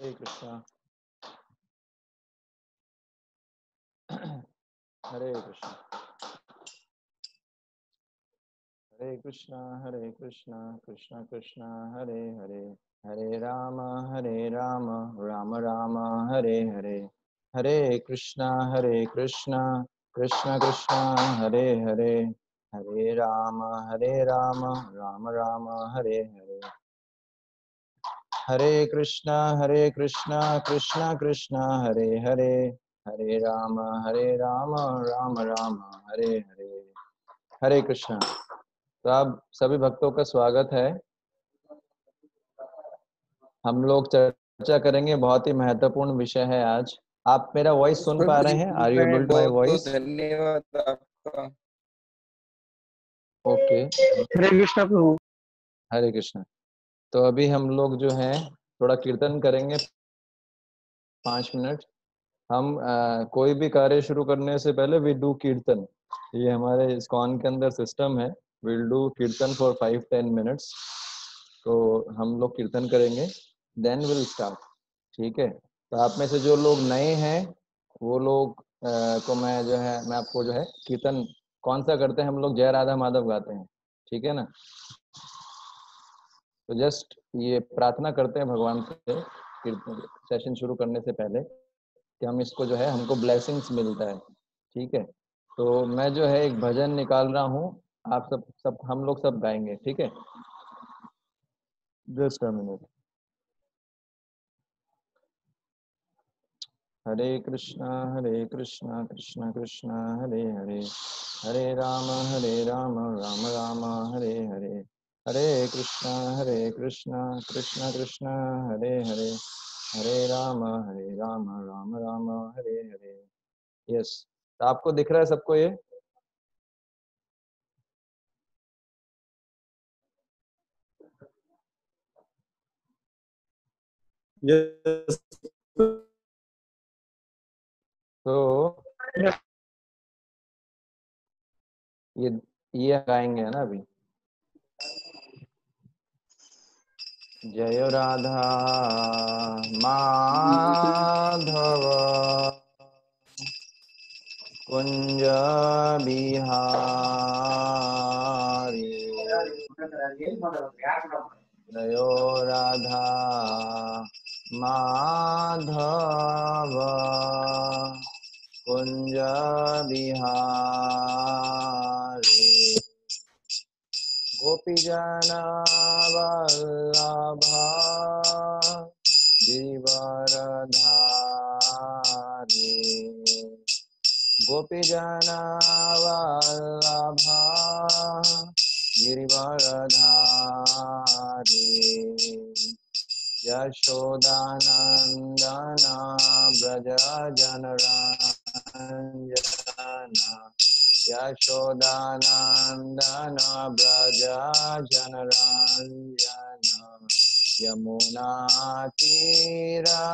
हरे कृष्णा हरे कृष्णा हरे कृष्णा कृष्णा कृष्णा हरे हरे हरे राम राम राम हरे हरे हरे कृष्णा कृष्णा कृष्णा हरे हरे हरे राम राम राम हरे हरे हरे कृष्णा कृष्णा कृष्णा हरे हरे हरे राम राम राम हरे हरे हरे कृष्णा। तो आप सभी भक्तों का स्वागत है। हम लोग चर्चा करेंगे, बहुत ही महत्वपूर्ण विषय है आज। आप मेरा वॉइस सुन पा रहे हैं? Are you able to my बहुत बहुत वॉइस? धन्यवाद आपका। ओके, हरे कृष्णा प्रभु। हरे कृष्णा। तो अभी हम लोग जो है थोड़ा कीर्तन करेंगे 5 मिनट। हम कोई भी कार्य शुरू करने से पहले वी डू कीर्तन। ये हमारे इस्कॉन के अंदर सिस्टम है। विल डू कीर्तन फॉर 5-10 मिनट्स। तो हम लोग कीर्तन करेंगे, देन विल स्टार्ट। ठीक है। तो आप में से जो लोग नए हैं वो लोग को मैं आपको जो है कीर्तन कौन सा करते हैं, हम लोग जय राधा माधव गाते हैं। ठीक है ना। तो जस्ट ये प्रार्थना करते हैं भगवान से कीर्तन सेशन शुरू करने से पहले कि हम इसको जो है हमको ब्लेसिंग्स मिलता है। ठीक है। तो मैं जो है एक भजन निकाल रहा हूँ, आप सब सब हम लोग सब गाएंगे। ठीक है। Just a minute. Hare Krishna Krishna Krishna Hare Hare Hare Ram Ram Ram Hare Hare Hare Krishna Krishna Krishna Hare Hare Hare Ram Ram Ram Hare Hare. Yes. तो आपको दिख रहा है सबको ये? यस। तो ये गाएंगे ना अभी। जय राधा माधव कुंज बिहारी जयो राधा माधव कुंज बिहारी गोपीजन वल्लभ गिरिवरधारी गोपीजन वल्लभ गिरिवरधारी यशोदानंदन ब्रज जनरंजन यशोदानंदन ब्रज जनरंजन यमुना तीरा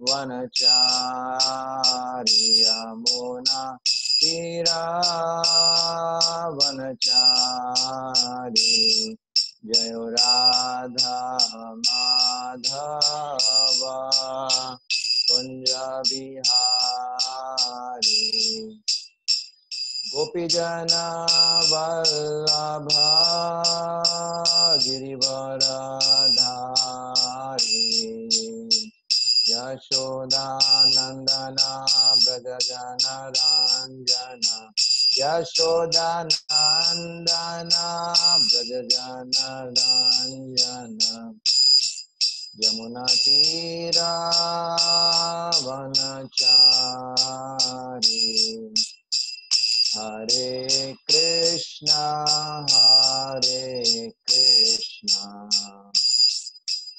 वनचारी यमुना तीरा वनचारी जय राधा माधव कुंज बिहारी गोपीजन वल्लभ गिरिवरधारी यशोदानंदन ब्रज जनरंजन यशोदानंदन ब्रज जनरंजन यमुना तीरा वनचारी हरे कृष्णा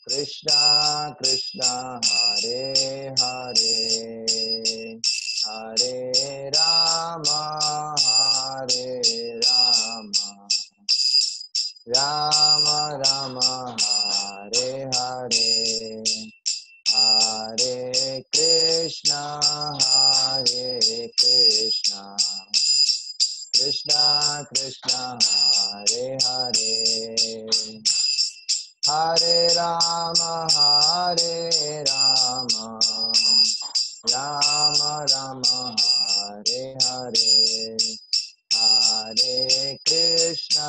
कृष्णा कृष्णा हरे हरे हरे राम राम राम हरे हरे हरे कृष्णा कृष्णा कृष्णा हरे हरे हरे हरे राम राम राम हरे हरे, हरे कृष्णा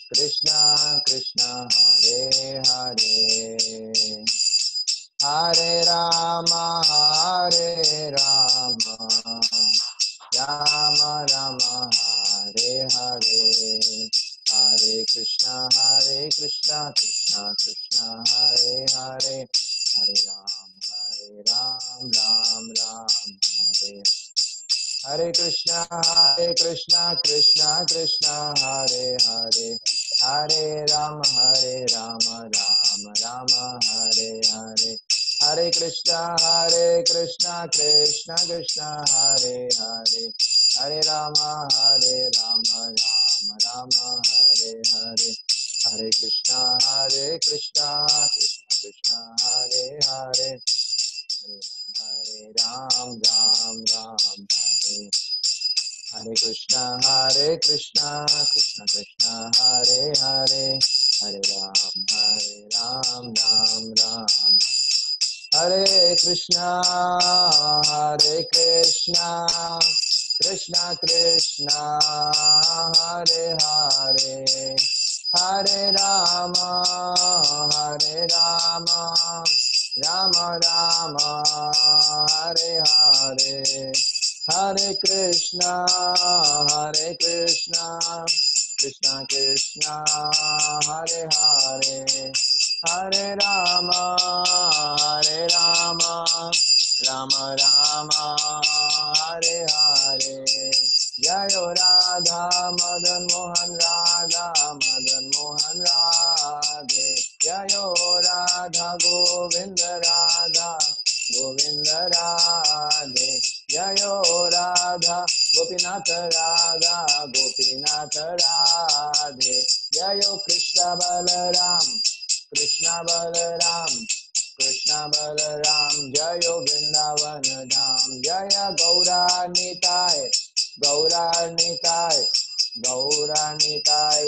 कृष्णा कृष्णा हरे हरे, हरे राम राम राम हरे हरे, हरे कृष्णा कृष्णा कृष्णा हरे हरे, हरे राम राम राम हरे, हरे कृष्णा कृष्णा कृष्णा हरे हरे, हरे राम राम राम हरे हरे, हरे कृष्णा कृष्णा कृष्णा हरे हरे, हरे राम राम राम हरे हरे, हरे कृष्णा कृष्णा कृष्णा हरे हरे, हरे राम राम हरे, हरे कृष्णा कृष्णा कृष्णा हरे हरे, हरे राम राम राम हरे कृष्णा कृष्णा कृष्णा हरे हरे, हरे राम राम राम हरे हरे, हरे कृष्णा कृष्णा कृष्णा हरे हरे, हरे राम राम राम हरे हरे, जय राधा मदन मोहन राधे, जय राधा गोविंद राधे, जय राधा गोपीनाथ राधे, जय कृष्ण बलराम कृष्ण बलराम, जय वृंदावन धाम, जय गौरा निताय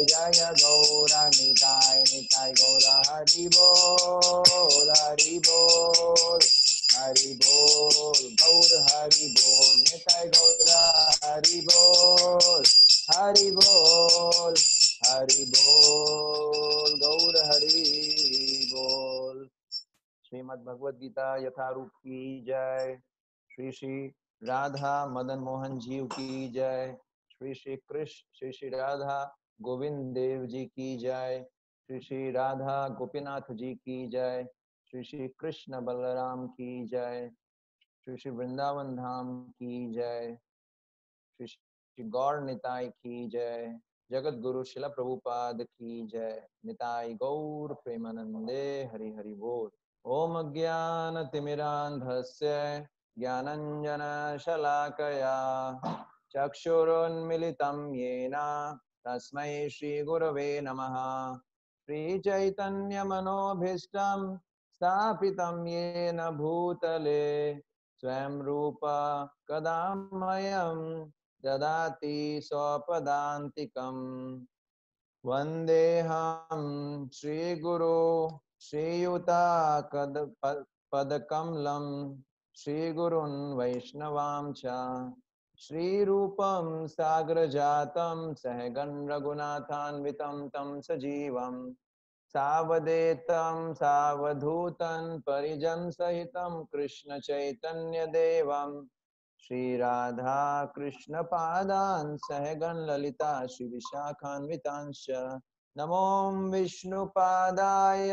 जय गौरा निताय गौरा हरि बोल गौर हरि बोल, निताय गौरा हरि बोल गौर हरि बोल। श्रीमद् भगवद गीता यथारूप की जय, श्री श्री राधा मदन मोहन जीव की जय, श्री श्री कृष्ण श्री श्री राधा गोविंद देव जी की जय, श्री श्री राधा गोपीनाथ जी की जय, श्री श्री कृष्ण बलराम की जय, श्री श्री वृंदावन धाम की जय, श्री श्री गौर निताय की जय, जगत गुरु शिला प्रभुपाद की जय, निताय गौर प्रेमानंदे हरि हरि बोल। ओम अज्ञानतिमिरान्धस्य ज्ञानञ्जनशलाकया चक्षुरुन्मिलितं येन तस्मै श्रीगुरवे नमः, श्रीचैतन्यमनोभीष्टं स्थापितं येन भूतले स्वयं रूप कदा मह्यं ददाति स्वपदान्तिकम्, वन्देऽहं श्रीगुरो श्रीयुतापदकमलं, श्रीगुरून् वैष्णवां च, श्रीरूपं साग्रजातं सहगण रघुनाथान्वितं तं सजीवं सावधूतं परिजन सहितं कृष्ण चैतन्य देवं श्री राधा कृष्ण पादान् सहगण ललिता श्री विशाखान्वितांश्च, नमो विष्णुपादाय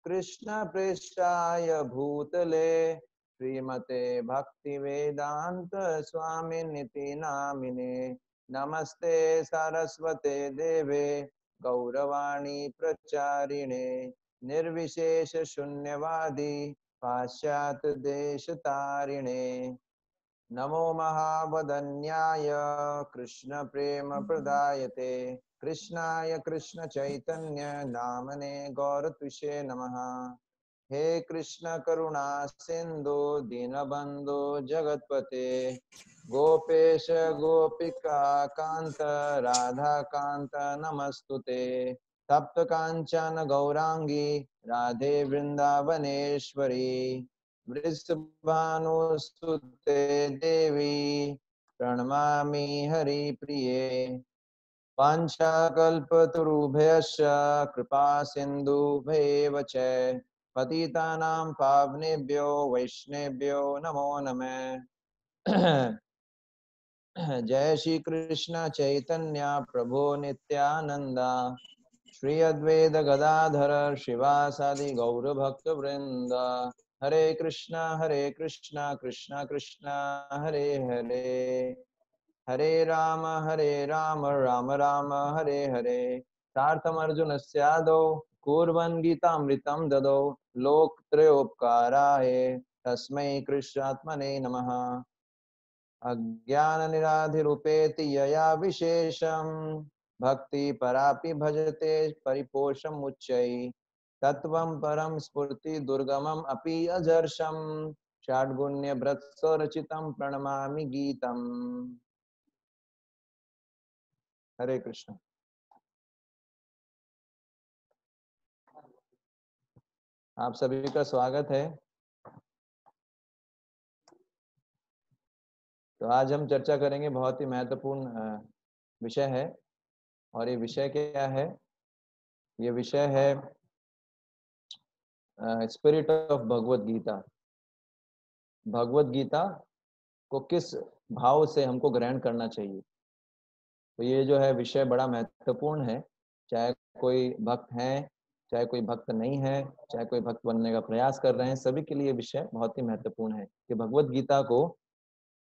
कृष्ण पृष्ठाय भूतले श्रीमते भक्ति वेदांत स्वामिनिति नामिने, नमस्ते सरस्वते देवे गौरवाणी प्रचारिणे निर्विशेष शून्यवादी पाश्चात्य देश तारिणे, नमो महावदन्याय कृष्ण प्रेम प्रदायते कृष्णाय कृष्ण चैतन्य नामने गौरतुषे नमः, हे कृष्ण करुणा सिंधु दीनबंधु जगतपते गोपेश गोपिका कांत राधा कांत नमस्तुते तप्त कांचन गौरांगी राधे वृंदावनेश्वरी वृषभानुसुते देवी प्रणमामि हरिप्रिये वाञ्छाकल्पतरुभ्यश्च कृपा सिन्धुभ्येव च पतितानां पावनेभ्यो वैष्णवेभ्यो नमो नमः। जय श्री कृष्ण चैतन्य प्रभु नित्यानंद श्री अद्वैत गदाधर शिवासादि गौर भक्त वृंद हरे कृष्णा कृष्ण कृष्ण हरे हरे हरे राम राम राम हरे हरे सार्थम अर्जुन स्यादो कुर्वन् गीतामृतं ददौ लोकत्रयोपकाराय तस्मै कृष्णात्मने नमः। अज्ञान निराधिरूपेति यया विशेषं भक्ति परापि भजते परिपोषम उच्चै तत्वं परम स्फूर्ति दुर्गमम अपि अजर्षम षाड्गुण्य रचितं प्रणमामि गीतम्। हरे कृष्ण। आप सभी का स्वागत है। तो आज हम चर्चा करेंगे, बहुत ही महत्वपूर्ण विषय है। और ये विषय क्या है? ये विषय है स्पिरिट ऑफ भगवत गीता। भगवत गीता को किस भाव से हमको ग्रहण करना चाहिए। तो ये जो है विषय बड़ा महत्वपूर्ण है। चाहे कोई भक्त है, चाहे कोई भक्त नहीं है, चाहे कोई भक्त बनने का प्रयास कर रहे हैं, सभी के लिए विषय बहुत ही महत्वपूर्ण है कि भगवत गीता को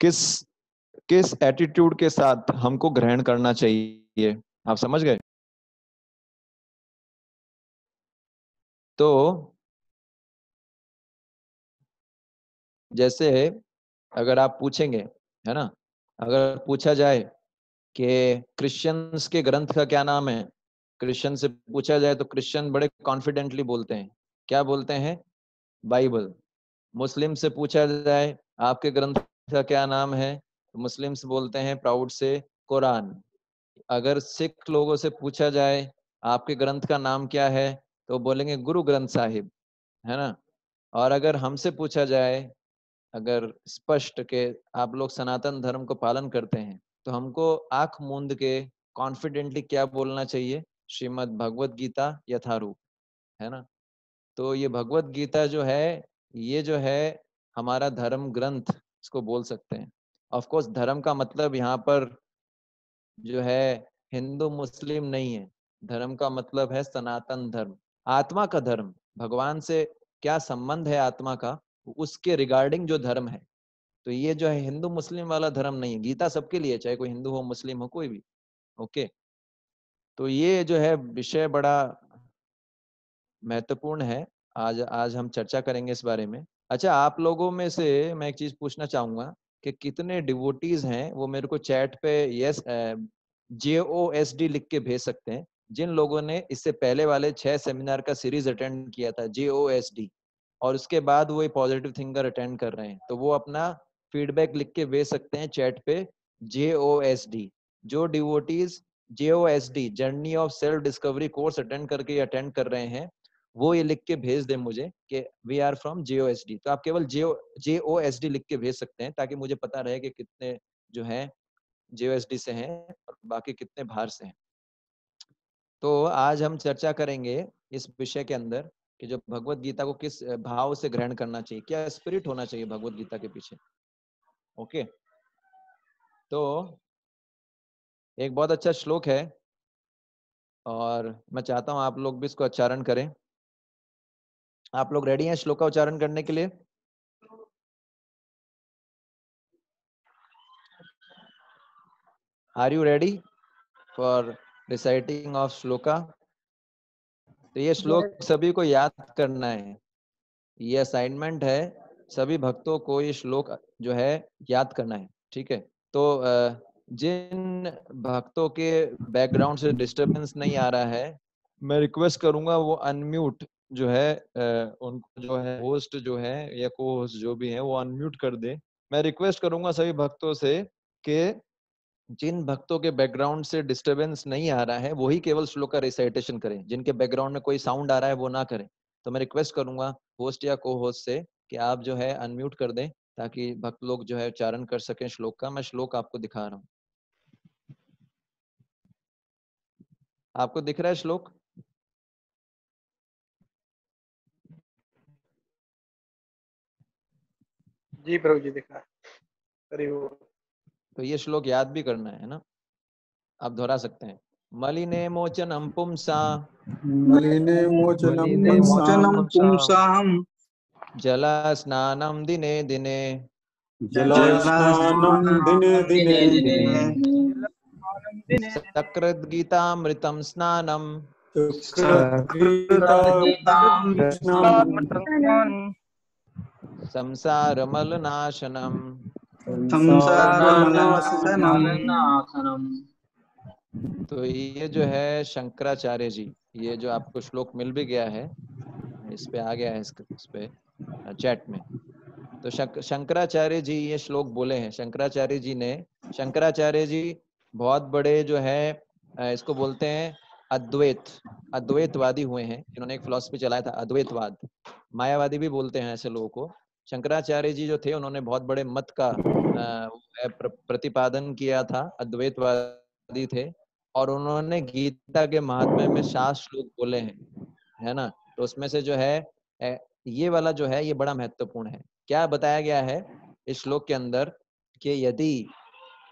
किस एटीट्यूड के साथ हमको ग्रहण करना चाहिए। आप समझ गए? तो जैसे अगर आप पूछेंगे, है ना, अगर पूछा जाए कि क्रिश्चियंस के ग्रंथ का क्या नाम है, क्रिश्चियन से पूछा जाए तो क्रिश्चियन बड़े कॉन्फिडेंटली बोलते हैं, क्या बोलते हैं? बाइबल। मुस्लिम से पूछा जाए आपके ग्रंथ का क्या नाम है, तो मुस्लिम्स बोलते हैं प्राउड से कुरान। अगर सिख लोगों से पूछा जाए आपके ग्रंथ का नाम क्या है, तो बोलेंगे गुरु ग्रंथ साहिब, है ना। और अगर हमसे पूछा जाए, अगर स्पष्ट के आप लोग सनातन धर्म को पालन करते हैं, तो हमको आंख मूंद के कॉन्फिडेंटली क्या बोलना चाहिए? श्रीमद् भगवत गीता यथारूप, है ना। तो ये भगवत गीता जो है, ये जो है हमारा धर्म ग्रंथ, इसको बोल सकते हैं। ऑफ कोर्स धर्म का मतलब यहाँ पर जो है हिंदू मुस्लिम नहीं है। धर्म का मतलब है सनातन धर्म, आत्मा का धर्म। भगवान से क्या संबंध है आत्मा का, उसके रिगार्डिंग जो धर्म है। तो ये जो है हिंदू मुस्लिम वाला धर्म नहीं है। गीता सबके लिए, चाहे कोई हिंदू हो, मुस्लिम हो, कोई भी। ओके। तो ये जो है विषय बड़ा महत्वपूर्ण है। आज हम चर्चा करेंगे इस बारे में। अच्छा, आप लोगों में से मैं एक चीज पूछना चाहूंगा कि कितने डिवोटीज हैं, वो मेरे को चैट पे यस JOSD लिख के भेज सकते हैं। जिन लोगों ने इससे पहले वाले 6 सेमिनार का सीरीज अटेंड किया था JOSD, और उसके बाद वो पॉजिटिव थिंकर अटेंड कर रहे हैं, तो वो अपना फीडबैक लिख के भेज सकते हैं चैट पे JOSD। जो devotees JOSD journey of self discovery course attend कर रहे हैं, वो ये लिख के भेज दे मुझे कि वी आर फ्रॉम JOSD। तो आप केवल JOSD लिख के भेज सकते हैं, ताकि मुझे पता रहे कि कितने जो हैं JOSD से हैं और बाकी कितने बाहर से हैं। तो आज हम चर्चा करेंगे इस विषय के अंदर कि जो भगवत गीता को किस भाव से ग्रहण करना चाहिए, क्या स्पिरिट होना चाहिए भगवत गीता के पीछे। ओके। तो एक बहुत अच्छा श्लोक है और मैं चाहता हूं आप लोग भी इसको उच्चारण करें। आप लोग रेडी हैं श्लोक का उच्चारण करने के लिए? Are you ready for reciting of shloka? तो ये श्लोक सभी को याद करना है, ये असाइनमेंट है। सभी भक्तों को ये श्लोक जो है याद करना है, ठीक है। तो जिन भक्तों के बैकग्राउंड से डिस्टरबेंस नहीं आ रहा है, मैं रिक्वेस्ट करूंगा वो अनम्यूट जो है उनको जो है होस्ट जो है या को होस्ट जो भी है वो अनम्यूट कर दे। मैं रिक्वेस्ट करूंगा सभी भक्तों से कि जिन भक्तों के बैकग्राउंड से डिस्टरबेंस नहीं आ रहा है वही केवल श्लोक का रिसाइटेशन करें, जिनके बैकग्राउंड में कोई साउंड आ रहा है वो ना करें। तो मैं रिक्वेस्ट करूंगा होस्ट या को होस्ट से कि आप जो है अनम्यूट कर दें ताकि भक्त लोग जो है उच्चारण कर सकें श्लोक का। मैं श्लोक आपको दिखा रहा हूँ। आपको दिख रहा है श्लोक? जी प्रभु जी दिख रहा है। हरि बोल। तो ये श्लोक याद भी करना है ना, आप दोहरा सकते हैं। मलिने मोचनम पुंसा मलिने मोचनम मलिने पुंसाम पुंसाहं जल स्नानम दिने दिने जलस्नानं दिने दिने सकृद गीतामृतम स्नानम सुकृतगीतामृतं संसार मलनाशनम। संसारमनाशनम्। तो ये जो है शंकराचार्य जी, ये जो आपको श्लोक मिल भी गया है, इस पे आ गया है इस पे चैट में। तो शंकराचार्य जी ये श्लोक बोले हैं। शंकराचार्य जी बहुत बड़े जो है इसको बोलते हैं अद्वैतवादी हुए हैं। इन्होंने एक फिलॉसफी चलाया था अद्वैतवाद, मायावादी भी बोलते हैं ऐसे लोगों को। शंकराचार्य जी जो थे उन्होंने बहुत बड़े मत का प्रतिपादन किया था, अद्वैतवादी थे। और उन्होंने गीता के महात्म्य में 7 श्लोक बोले हैं, है ना। तो उसमें से जो है ये वाला जो है ये बड़ा महत्वपूर्ण है। क्या बताया गया है इस श्लोक के अंदर कि यदि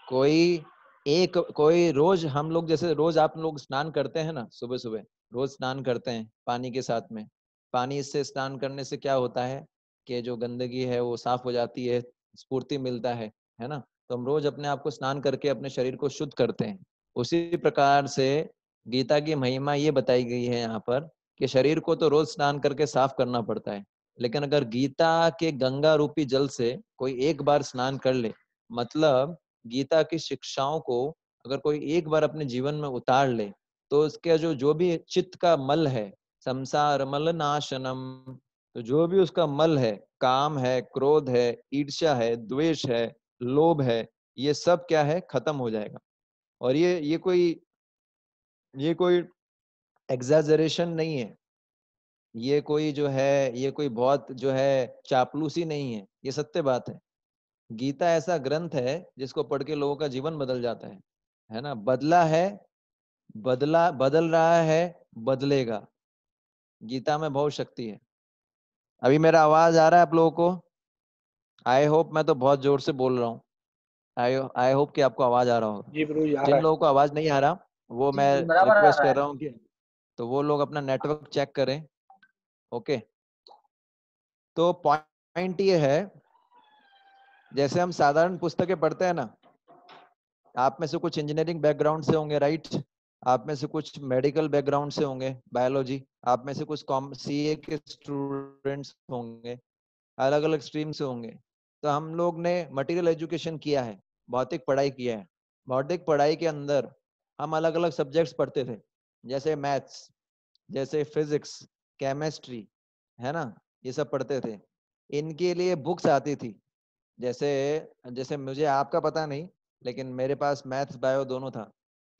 कोई रोज, हम लोग जैसे रोज आप लोग स्नान करते हैं ना, सुबह सुबह रोज स्नान करते हैं पानी के साथ में। पानी से स्नान करने से क्या होता है कि जो गंदगी है वो साफ हो जाती है, स्फूर्ति मिलता है ना। तो हम रोज अपने आप को स्नान करके अपने शरीर को शुद्ध करते हैं। उसी प्रकार से गीता की महिमा ये बताई गई है यहाँ पर कि शरीर को तो रोज स्नान करके साफ करना पड़ता है, लेकिन अगर गीता के गंगा रूपी जल से कोई एक बार स्नान कर ले, मतलब गीता की शिक्षाओं को अगर कोई एक बार अपने जीवन में उतार ले, तो उसके जो भी चित्त का मल है, संसार मल नाशनम, तो जो भी उसका मल है, काम है, क्रोध है, ईर्ष्या है, द्वेष है, लोभ है, ये सब क्या है, खत्म हो जाएगा। और ये कोई एग्जैजरेशन नहीं है, ये कोई जो है ये कोई बहुत जो है चापलूसी नहीं है, ये सत्य बात है। गीता ऐसा ग्रंथ है जिसको पढ़ के लोगों का जीवन बदल जाता है ना। बदला है, बदल रहा है, बदलेगा। गीता में बहुत शक्ति है। अभी मेरा आवाज आ रहा है आप लोगों को? आई होप, मैं तो बहुत जोर से बोल रहा हूँ। आई होप कि आपको आवाज आ रहा होगा। जी प्रभु जी आ जिन रहा है। लोगों को आवाज नहीं आ रहा वो मैं बराबर आ रिक्वेस्ट रहा कर है। रहा हूँ कि तो वो लोग अपना नेटवर्क चेक करें। ओके, तो पॉइंट ये है, जैसे हम साधारण पुस्तकें पढ़ते हैं ना, आप में से कुछ इंजीनियरिंग बैकग्राउंड से होंगे, राइट? आप में से कुछ मेडिकल बैकग्राउंड से होंगे, बायोलॉजी। आप में से कुछ सीए के स्टूडेंट्स होंगे, अलग अलग स्ट्रीम से होंगे। तो हम लोग ने मटेरियल एजुकेशन किया है, भौतिक पढ़ाई किया है। भौतिक पढ़ाई के अंदर हम अलग अलग सब्जेक्ट्स पढ़ते थे, जैसे मैथ्स, जैसे फिजिक्स, केमिस्ट्री, है ना, ये सब पढ़ते थे। इनके लिए बुक्स आती थी, जैसे जैसे मुझे आपका पता नहीं, लेकिन मेरे पास मैथ्स बायो दोनों था।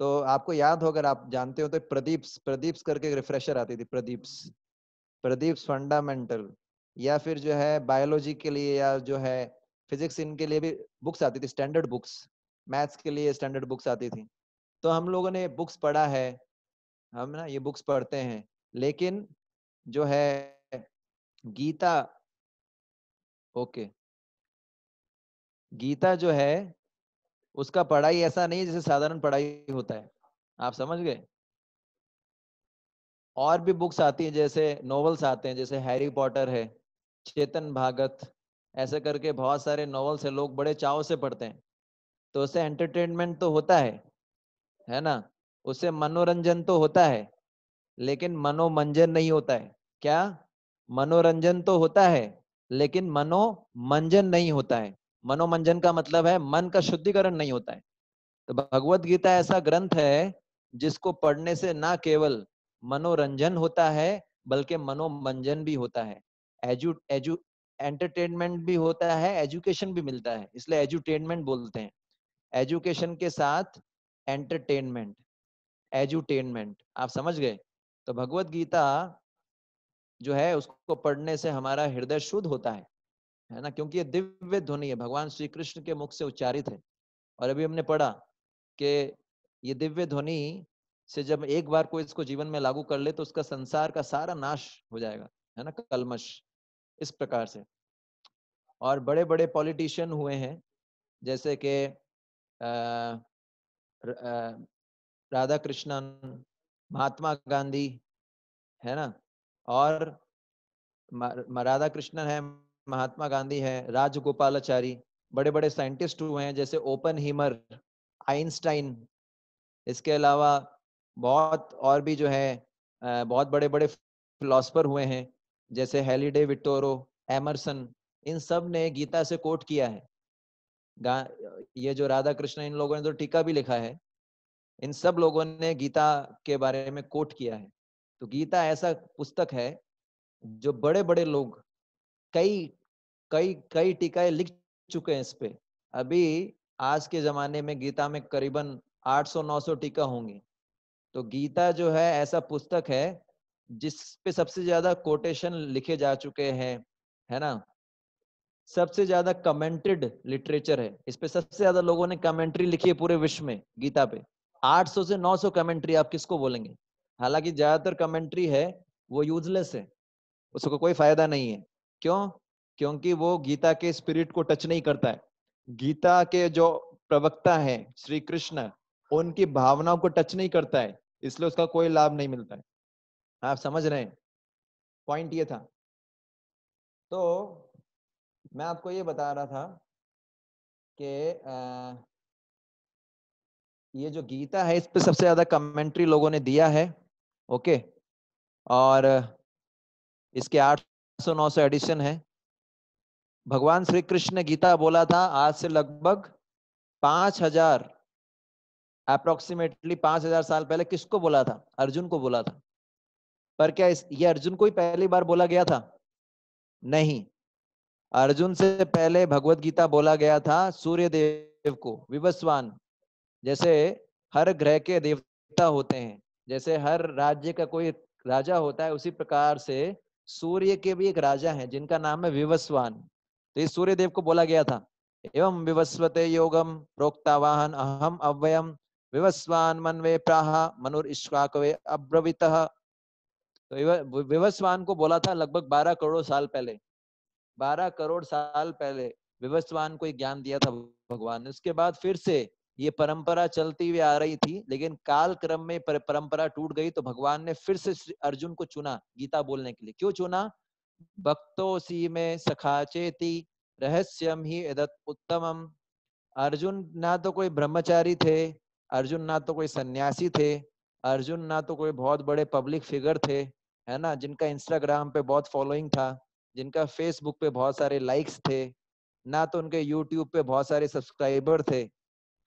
तो आपको याद हो, अगर आप जानते हो तो प्रदीप्स करके रिफ्रेशर आती थी, प्रदीप्स फंडामेंटल, या फिर जो है बायोलॉजी के लिए या जो है फिजिक्स, इनके लिए भी बुक्स आती थी, स्टैंडर्ड बुक्स। मैथ्स के लिए स्टैंडर्ड बुक्स आती थी। तो हम लोगों ने बुक्स पढ़ा है, हम ना ये बुक्स पढ़ते हैं। लेकिन जो है गीता, ओके, गीता जो है उसका पढ़ाई ऐसा नहीं जैसे साधारण पढ़ाई होता है, आप समझ गए। और भी बुक्स आती हैं, जैसे नॉवेल्स आते हैं, जैसे हैरी पॉटर है, चेतन भागत, ऐसे करके बहुत सारे नॉवेल्स है, लोग बड़े चाव से पढ़ते हैं। तो उससे एंटरटेनमेंट तो होता है ना, उससे मनोरंजन तो होता है, लेकिन मनोमंजन नहीं होता है। क्या? मनोरंजन तो होता है लेकिन मनोमंजन नहीं होता है। मनोमंजन का मतलब है मन का शुद्धिकरण नहीं होता है। तो भगवत गीता ऐसा ग्रंथ है जिसको पढ़ने से ना केवल मनोरंजन होता है, बल्कि मनोरंजन भी होता है। एंटरटेनमेंट भी होता है, एजुकेशन भी मिलता है, इसलिए एजुटेनमेंट बोलते हैं। एजुकेशन के साथ एंटरटेनमेंट, एजुटेनमेंट, आप समझ गए। तो भगवत गीता जो है उसको पढ़ने से हमारा हृदय शुद्ध होता है ना, क्योंकि ये दिव्य ध्वनि है, भगवान श्री कृष्ण के मुख से उच्चारित है। और अभी हमने पढ़ा कि ये दिव्य ध्वनि से जब एक बार कोई इसको जीवन में लागू कर ले तो उसका संसार का सारा नाश हो जाएगा, है ना, कलमश, इस प्रकार से। और बड़े बड़े पॉलिटिशियन हुए हैं, जैसे कि राधा कृष्णन, महात्मा गांधी, है ना, और राधा कृष्णन है, महात्मा गांधी है, राजगोपालाचारी, बड़े बड़े साइंटिस्ट हुए हैं, जैसे ओपन हीमर, आइंस्टाइन। इसके अलावा बहुत और भी जो है बहुत बड़े बड़े फिलोसफर हुए हैं, जैसे हेलिडे विक्टोरो, एमरसन। इन सब ने गीता से कोट किया है। ये जो राधा कृष्ण, इन लोगों ने तो टीका भी लिखा है, इन सब लोगों ने गीता के बारे में कोट किया है। तो गीता ऐसा पुस्तक है जो बड़े बड़े लोग कई कई कई टीकाएं लिख चुके हैं इस पे। अभी आज के जमाने में गीता में करीबन 800-900 टीका होंगे। तो गीता जो है ऐसा पुस्तक है जिस पे सबसे ज्यादा कोटेशन लिखे जा चुके हैं, है ना, सबसे ज्यादा कमेंटेड लिटरेचर है। इस पे सबसे ज्यादा लोगों ने कमेंट्री लिखी है पूरे विश्व में गीता पे। 800 से 900 कमेंट्री आप किसको बोलेंगे? हालांकि ज्यादातर कमेंट्री है वो यूजलेस है, उसको कोई फायदा नहीं है। क्यों? क्योंकि वो गीता के स्पिरिट को टच नहीं करता है। गीता के जो प्रवक्ता हैं श्री कृष्ण, उनकी भावनाओं को टच नहीं करता है, इसलिए उसका कोई लाभ नहीं मिलता है। आप समझ रहे हैं? पॉइंट ये था। तो मैं आपको ये बता रहा था कि ये जो गीता है इस पे सबसे ज्यादा कमेंट्री लोगों ने दिया है, ओके। और इसके 800-900 एडिशन है। भगवान श्री कृष्ण ने गीता बोला था आज से लगभग 5000 अप्रोक्सीमेटली 5000 साल पहले। किसको बोला था? अर्जुन को बोला था। पर क्या ये अर्जुन को ही पहली बार बोला गया था? नहीं, अर्जुन से पहले भगवत गीता बोला गया था सूर्य देव को, विवस्वान। जैसे हर ग्रह के देवता होते हैं, जैसे हर राज्य का कोई राजा होता है, उसी प्रकार से सूर्य के भी एक राजा हैं जिनका नाम है विवस्वान। तो इस सूर्य देव को बोला गया था, एवं विवस्वते योगम प्रोक्तावाहन अहम अव्ययम विवस्वान मनवे प्राहा मनुर्इश्वाकवे अब्रवीतः। तो विवस्वान को बोला था लगभग 12 करोड़ साल पहले। 12 करोड़ साल पहले विवस्वान को ज्ञान दिया था भगवान ने। उसके बाद फिर से ये परंपरा चलती हुई आ रही थी, लेकिन काल क्रम में परंपरा टूट गई, तो भगवान ने फिर से अर्जुन को चुना गीता बोलने के लिए। क्यों चुना? भक्तोसी में सखा चेती रहस्यम ही एतत् उत्तमम। अर्जुन ना तो कोई ब्रह्मचारी थे, अर्जुन ना तो कोई सन्यासी थे, अर्जुन ना तो कोई बहुत बड़े पब्लिक फिगर थे, है ना, जिनका इंस्टाग्राम पे बहुत फॉलोइंग था, जिनका फेसबुक पे बहुत सारे लाइक्स थे, ना तो उनके यूट्यूब पे बहुत सारे सब्सक्राइबर थे।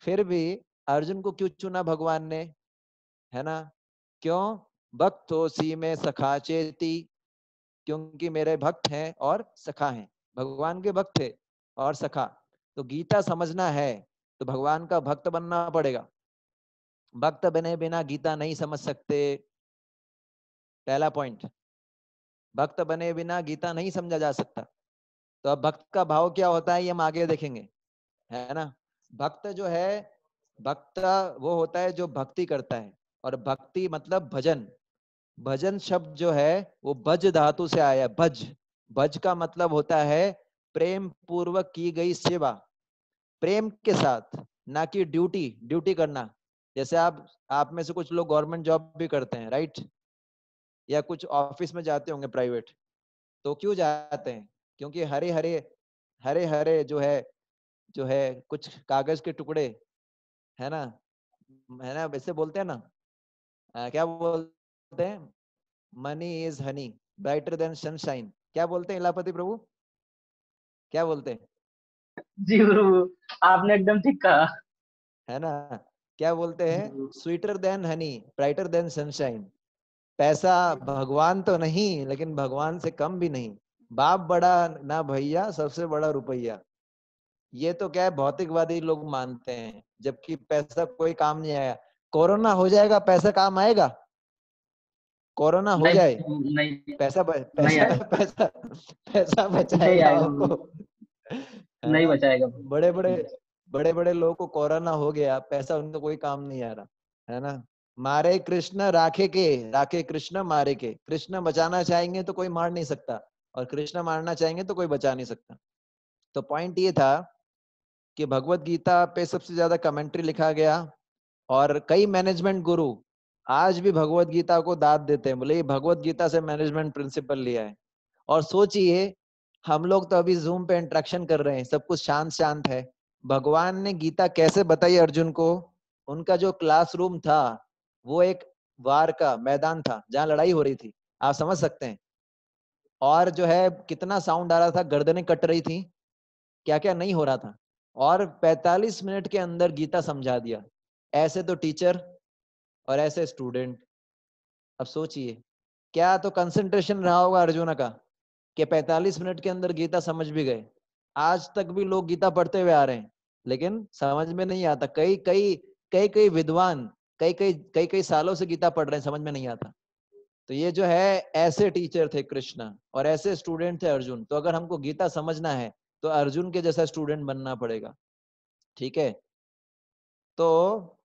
फिर भी अर्जुन को क्यों चुना भगवान ने? है ना, क्यों? भक्तोसी में सखा चेती, क्योंकि मेरे भक्त हैं और सखा हैं। भगवान के भक्त थे और सखा। तो गीता समझना है तो भगवान का भक्त बनना पड़ेगा। भक्त बने बिना गीता नहीं समझ सकते। पहला पॉइंट, भक्त बने बिना गीता नहीं समझा जा सकता। तो अब भक्त का भाव क्या होता है ये हम आगे देखेंगे, है ना। भक्त जो है, भक्त वो होता है जो भक्ति करता है, और भक्ति मतलब भजन। भजन शब्द जो है वो भज धातु से आया। भज, भज का मतलब होता है प्रेम पूर्वक की गई सेवा, प्रेम के साथ, ना कि ड्यूटी, ड्यूटी करना। जैसे आप में से कुछ लोग गवर्नमेंट जॉब भी करते हैं, राइट, या कुछ ऑफिस में जाते होंगे प्राइवेट। तो क्यों जाते हैं? क्योंकि हरे हरे हरे हरे जो है कुछ कागज के टुकड़े, है ना, वैसे बोलते हैं ना, क्या बोलते हैं, money is Honey brighter then sunshine. क्या बोलते हैं इलापति प्रभु, क्या बोलते हैं? जी प्रभु, आपने एकदम ठीक कहा। है ना, क्या बोलते हैं? Sweeter than Honey brighter then sunshine. पैसा भगवान तो नहीं, लेकिन भगवान से कम भी नहीं। बाप बड़ा ना भैया, सबसे बड़ा रुपया। ये तो क्या है, भौतिकवादी लोग मानते हैं, जबकि पैसा कोई काम नहीं आएगा। कोरोना हो जाएगा, पैसा काम आएगा? कोरोना हो जाए, नहीं नहीं पैसा नहीं पैसा आएगा, पैसा पैसा नहीं बचाएगा आएगा आपको, प्रभु, है नहीं ना? बचाएगा बड़े बड़े प्रभु। बड़े बड़े लोगों को कोरोना हो गया, पैसा उनको कोई काम नहीं आ रहा, है ना? मारे कृष्ण राखे के, राखे कृष्ण मारे के। कृष्ण बचाना चाहेंगे तो कोई मार नहीं सकता, और कृष्ण मारना चाहेंगे तो कोई बचा नहीं सकता। तो पॉइंट ये था कि भगवत गीता पे सबसे ज्यादा कमेंट्री लिखा गया, और कई मैनेजमेंट गुरु आज भी भगवत गीता को दाद देते हैं, बोले ये भगवत गीता से मैनेजमेंट प्रिंसिपल लिया है। और सोचिए, हम लोग तो अभी जूम पे इंटरेक्शन कर रहे हैं, सब कुछ शांत शांत है। भगवान ने गीता कैसे बताई अर्जुन को? उनका जो क्लासरूम था वो एक वार का मैदान था जहां लड़ाई हो रही थी, आप समझ सकते हैं। और जो है कितना साउंड आ रहा था, गर्दनें कट रही थी, क्या क्या नहीं हो रहा था, और 45 मिनट के अंदर गीता समझा दिया। ऐसे तो टीचर और ऐसे स्टूडेंट। अब सोचिए, क्या तो कंसंट्रेशन रहा होगा अर्जुन का कि 45 मिनट के अंदर गीता समझ भी गए। आज तक भी लोग गीता पढ़ते हुए आ रहे हैं, लेकिन समझ में नहीं आता। कई कई कई कई विद्वान कई कई सालों से गीता पढ़ रहे हैं, समझ में नहीं आता। तो ये जो है, ऐसे टीचर थे कृष्ण और ऐसे स्टूडेंट थे अर्जुन। तो अगर हमको गीता समझना है तो अर्जुन के जैसा स्टूडेंट बनना पड़ेगा, ठीक है? तो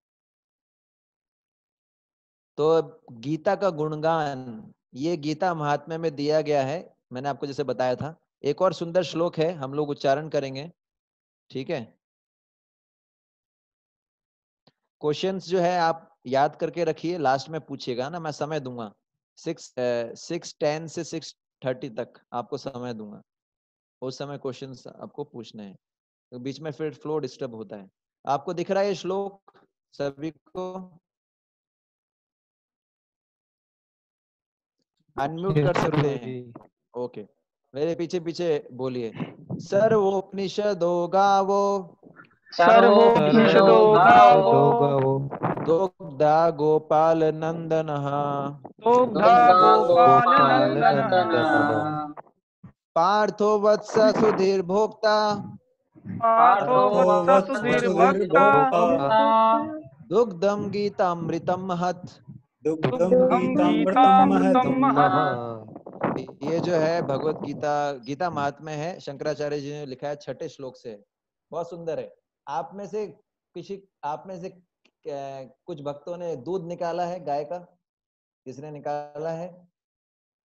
गीता का गुणगान ये गीता महात्म्य में दिया गया है, मैंने आपको जैसे बताया था। एक और सुंदर श्लोक है, हम लोग उच्चारण करेंगे, ठीक है? क्वेश्चंस जो है आप याद करके रखिए, लास्ट में पूछिएगा ना, मैं समय दूंगा 6:10 से 6:30 तक आपको समय दूंगा। उस समय क्वेश्चंस आपको पूछने हैं, तो बीच में फिर फ्लो डिस्टर्ब होता है। आपको दिख रहा है ये श्लोक सभी को? अनम्यूट कर सकते हैं? ओके, मेरे पीछे पीछे बोलिए। सर्वोपनिषदो गावो सर्वोपनिषदो गावो दुग्धा गोपाल नंदनः दुग्धा दुग्धा गोपाल गोपाल नंदन नंदन पार्थो वत्स सुधीर भोक्ता पार्थो वत्स सुधीर भक्ता दुग्धम गीतामृतम महत्। दुग्धम गीतामृतम महत्। ये जो है भगवत गीता, गीता महात्म्य है, शंकराचार्य जी ने लिखा है, 6ठे श्लोक से है, बहुत सुंदर है। आप में से कुछ भक्तों ने दूध निकाला है गाय का? किसने निकाला है?